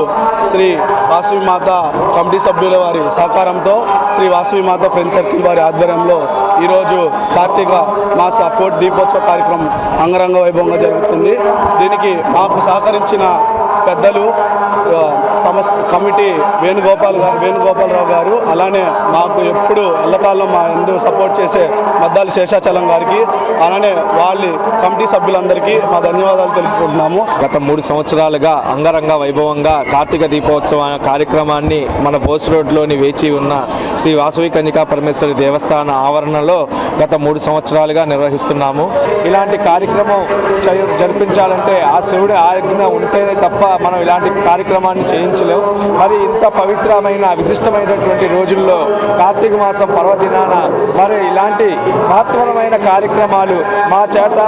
శ్రీ వాసవిమాత కమిటీ సభ్యుల వారి సహకారంతో శ్రీ వాసవిమాత ఫ్రెండ్స్ సర్కిల్ వారి ఆధ్వర్యంలో ఈరోజు కార్తీక మాస కోటి దీపోత్సవ కార్యక్రమం అంగరంగ వైభవంగా జరుగుతుంది. దీనికి మాకు సహకరించిన పెద్దలు కమిటీ వేణుగోపాలరావు గారు, అలానే మాకు ఎప్పుడు ఎల్లకాలం మా ఎందుకు సపోర్ట్ చేసే మద్దాలి శేషాచలం గారికి, అలానే వాళ్ళ కమిటీ సభ్యులందరికీ మా ధన్యవాదాలు తెలుపుకుంటున్నాము. గత 3 సంవత్సరాలుగా అంగరంగ వైభవంగా కార్తీక దీపోత్సవ కార్యక్రమాన్ని మన బోస్ రోడ్లోని వేచి ఉన్న శ్రీ వాసవి కన్యకా పరమేశ్వరి దేవస్థాన ఆవరణలో గత 3 సంవత్సరాలుగా నిర్వహిస్తున్నాము. ఇలాంటి కార్యక్రమం జరిపించాలంటే ఆ శివుడి ఆజ్ఞ ఉంటేనే తప్ప మనం ఇలాంటి కార్యక్రమాన్ని చేయించలేము. మరి ఇంత పవిత్రమైన విశిష్టమైనటువంటి రోజుల్లో కార్తీక మాసం పర్వదినాన మరి ఇలాంటి మహత్వమైన కార్యక్రమాలు మా చేత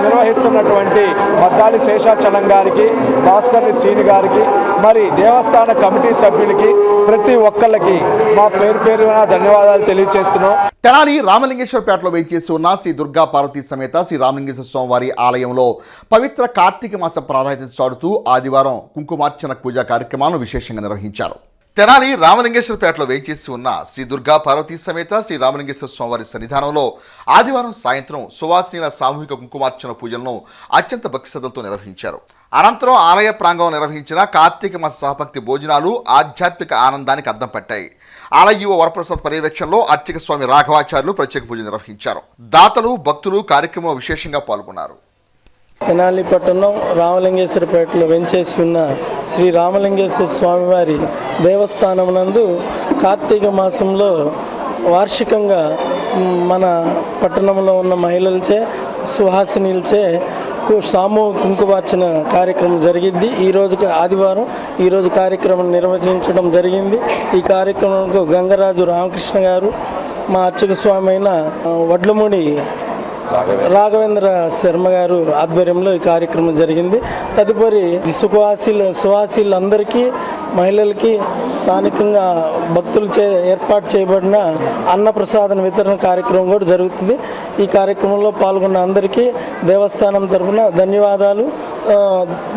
నిర్వహిస్తున్నటువంటి మద్దాలి శేషాచలం గారికి, భాస్కర్ని శ్రీని గారికి, మరి దేవస్థాన కమిటీ సభ్యులకి ప్రతి ఒక్కళ్ళకి మా పేరున ధన్యవాదాలు తెలియజేస్తున్నాం. తెనాలి రామలింగేశ్వరపేటలో వేయించేసి ఉన్న శ్రీ దుర్గా పార్వతీ సమేత శ్రీ రామలింగేశ్వర స్వామివారి ఆలయంలో పవిత్ర కార్తీక మాస ప్రాధాన్యత చాటుతూ ఆదివారం కుంకుమార్చన పూజా కార్యక్రమాలను విశేషంగా నిర్వహించారు. తెనాలి రామలింగేశ్వరపేటలో వేయించేసి ఉన్న శ్రీ దుర్గా పార్వతీ సమేత శ్రీ రామలింగేశ్వర స్వామివారి సన్నిధానంలో ఆదివారం సాయంత్రం సువాసినీల సామూహిక కుంకుమార్చన పూజలను అత్యంత భక్తి శ్రద్ధలతో నిర్వహించారు. అనంతరం ఆలయ ప్రాంగణంలో నిర్వహించిన కార్తీక మాస సహభక్తి భోజనాలు ఆధ్యాత్మిక ఆనందానికి అద్దం పట్టాయి. ఆలయ వరప్రసాద్ పర్యవేక్షణలో అర్చక స్వామి రాఘవాచార్యులు ప్రత్యేక పూజలు నిర్వహించారు. దాతలు భక్తులు కార్యక్రమంలో విశేషంగా పాల్గొన్నారు. తెనాలి పట్టణం రామలింగేశ్వరపేటలో వెంచేసి ఉన్న శ్రీ రామలింగేశ్వర స్వామివారి దేవస్థానం నందు కార్తీక మాసంలో వార్షికంగా మన పట్టణంలో ఉన్న మహిళలచే సుహాసినీలచే సామూహిక కుంకుమార్చన కార్యక్రమం జరిగింది. ఈరోజు ఆదివారం ఈరోజు కార్యక్రమం నిర్వహించడం జరిగింది. ఈ కార్యక్రమంలో గంగరాజు రామకృష్ణ గారు, మా అర్చక స్వామి అయిన వడ్లమూడి రాఘవేంద్ర శర్మ గారు ఆధ్వర్యంలో ఈ కార్యక్రమం జరిగింది. తదుపరి సువాసీలందరికీ మహిళలకి స్థానికంగా భక్తులచే ఏర్పాటు చేయబడిన అన్నప్రసాదన వితరణ కార్యక్రమం కూడా జరుగుతుంది. ఈ కార్యక్రమంలో పాల్గొన్న అందరికీ దేవస్థానం తరఫున ధన్యవాదాలు.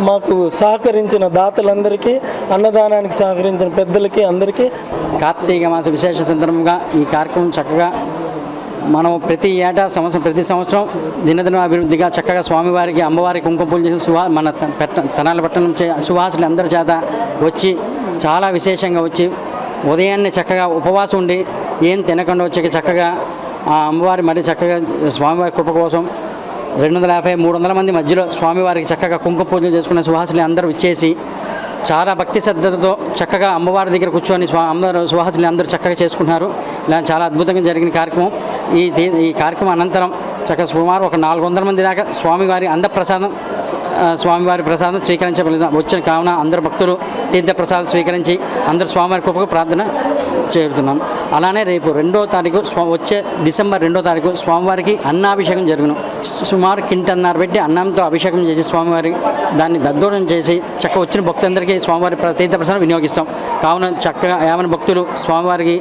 మాకు సహకరించిన దాతలందరికీ, అన్నదానానికి సహకరించిన పెద్దలకి అందరికీ. కార్తీక మాస విశేష సందర్భంగా ఈ కార్యక్రమం చక్కగా మనం ప్రతి సంవత్సరం దినదిన అభివృద్ధిగా చక్కగా స్వామివారికి అమ్మవారికి కుంకుమ పూజ చేసి మన తెనాలి పట్టణం సువాసులు అందరి చేత వచ్చి చాలా విశేషంగా వచ్చి ఉదయాన్నే చక్కగా ఉపవాసం ఉండి ఏం తినకుండా వచ్చి చక్కగా ఆ అమ్మవారి మరి చక్కగా స్వామివారి కృప కోసం 250-300 మంది మధ్యలో స్వామివారికి చక్కగా కుంకుమ పూజలు చేసుకున్న సువాసులు అందరూ ఇచ్చేసి చాలా భక్తి శ్రద్ధలతో చక్కగా అమ్మవారి దగ్గర కూర్చొని అమ్మవారి సువాసులు అందరూ చక్కగా చేసుకుంటున్నారు. ఇలా చాలా అద్భుతంగా జరిగిన కార్యక్రమం. ఈ కార్యక్రమం అనంతరం చక్కగా సుమారు ఒక 400 మంది దాకా స్వామివారి ప్రసాదం స్వీకరించబడింది. వచ్చిన కావున అందరు భక్తులు తీర్థప్రసాదం స్వీకరించి అందరు స్వామివారి కృపకు ప్రార్థన చేరుతున్నాం. అలానే రేపు 2వ తారీఖు వచ్చే డిసెంబర్ 2వ తారీఖు స్వామివారికి అన్నాభిషేకం జరుగును. సుమారు కింటన్నర పెట్టి అన్నంతో అభిషేకం చేసి స్వామివారికి దాన్ని దద్దోళన చేసి చక్కగా వచ్చిన భక్తులందరికీ స్వామివారి తీర్థప్రసాదం వినియోగిస్తాం. కావున చక్కగా యావన భక్తులు స్వామివారికి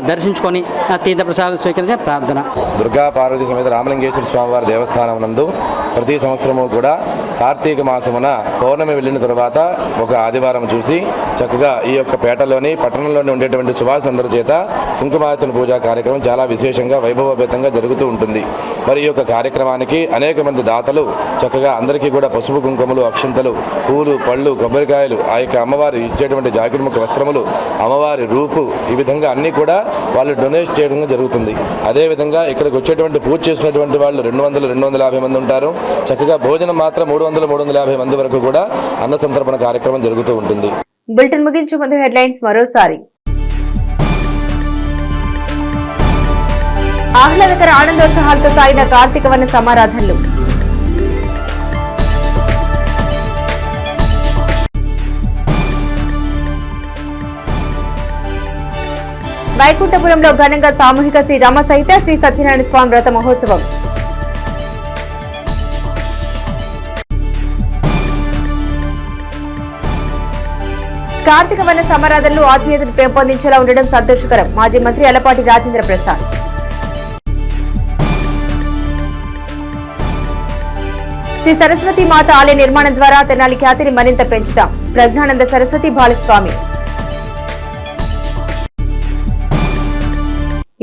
దర్శించుకొని తీర్థప్రసాదం స్వీకరించే ప్రార్థన. దుర్గా పార్వతీ సమేత రామలింగేశ్వర స్వామివారి దేవస్థానం నందు ప్రతి సంవత్సరము కూడా కార్తీక మాసమున పౌర్ణమి వెళ్ళిన తర్వాత ఒక ఆదివారం చూసి చక్కగా ఈ యొక్క పేటలోని పట్టణంలోని ఉండేటువంటి సువాసులందరి చేత కుంకుమార్చన పూజా కార్యక్రమం చాలా విశేషంగా వైభవోపేతంగా జరుగుతూ ఉంటుంది. మరి ఈ యొక్క కార్యక్రమానికి అనేక మంది దాతలు చక్కగా అందరికీ కూడా పసుపు కుంకుమలు, అక్షింతలు, పూలు, పళ్ళు, కొబ్బరికాయలు, ఆ యొక్క అమ్మవారు ఇచ్చేటువంటి జాకెట్ముఖ వస్త్రములు, అమ్మవారి రూపు, ఈ విధంగా అన్నీ కూడా వాళ్ళు డొనేట్ చేయడం జరుగుతుంది. అదేవిధంగా ఇక్కడికి వచ్చేటువంటి పూజ చేసినటువంటి వాళ్ళు 200-250 మంది ఉంటారు. చక్కగా భోజనం మాత్రం 300-350 మంది వరకు కూడా అన్న సంతర్పణ కార్యక్రమం జరుగుతూ ఉంటుంది. బులెటిన్ ముగించే ముందు హెడ్లైన్స్ మరోసారి. ఆహ్లాదకర ఆనందోత్సాహాలతో సాగిన కార్తీక వన సమారాధనలు. వైకుంఠపురంలో ఘనంగా సామూహిక శ్రీ రామ సహిత శ్రీ సత్యనారాయణ స్వామి వ్రత మహోత్సవం. కార్తీక వన సమారాధనలు ఆత్మీయతను పెంపొందించేలా ఉండడం సంతోషకరం. మాజీ మంత్రి అలపాటి రాజేంద్ర ప్రసాద్. శ్రీ సరస్వతి మాత ఆలయ నిర్మాణం ద్వారా తెనాలి ఖ్యాతిని మరింత పెంచుతాం. ప్రజ్ఞానంద సరస్వతి బాలస్వామి.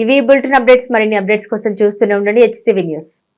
ఇవి బులెటిన్ అప్డేట్స్. మరిన్ని అప్డేట్స్ కోసం చూస్తూనే ఉండండి HCV న్యూస్.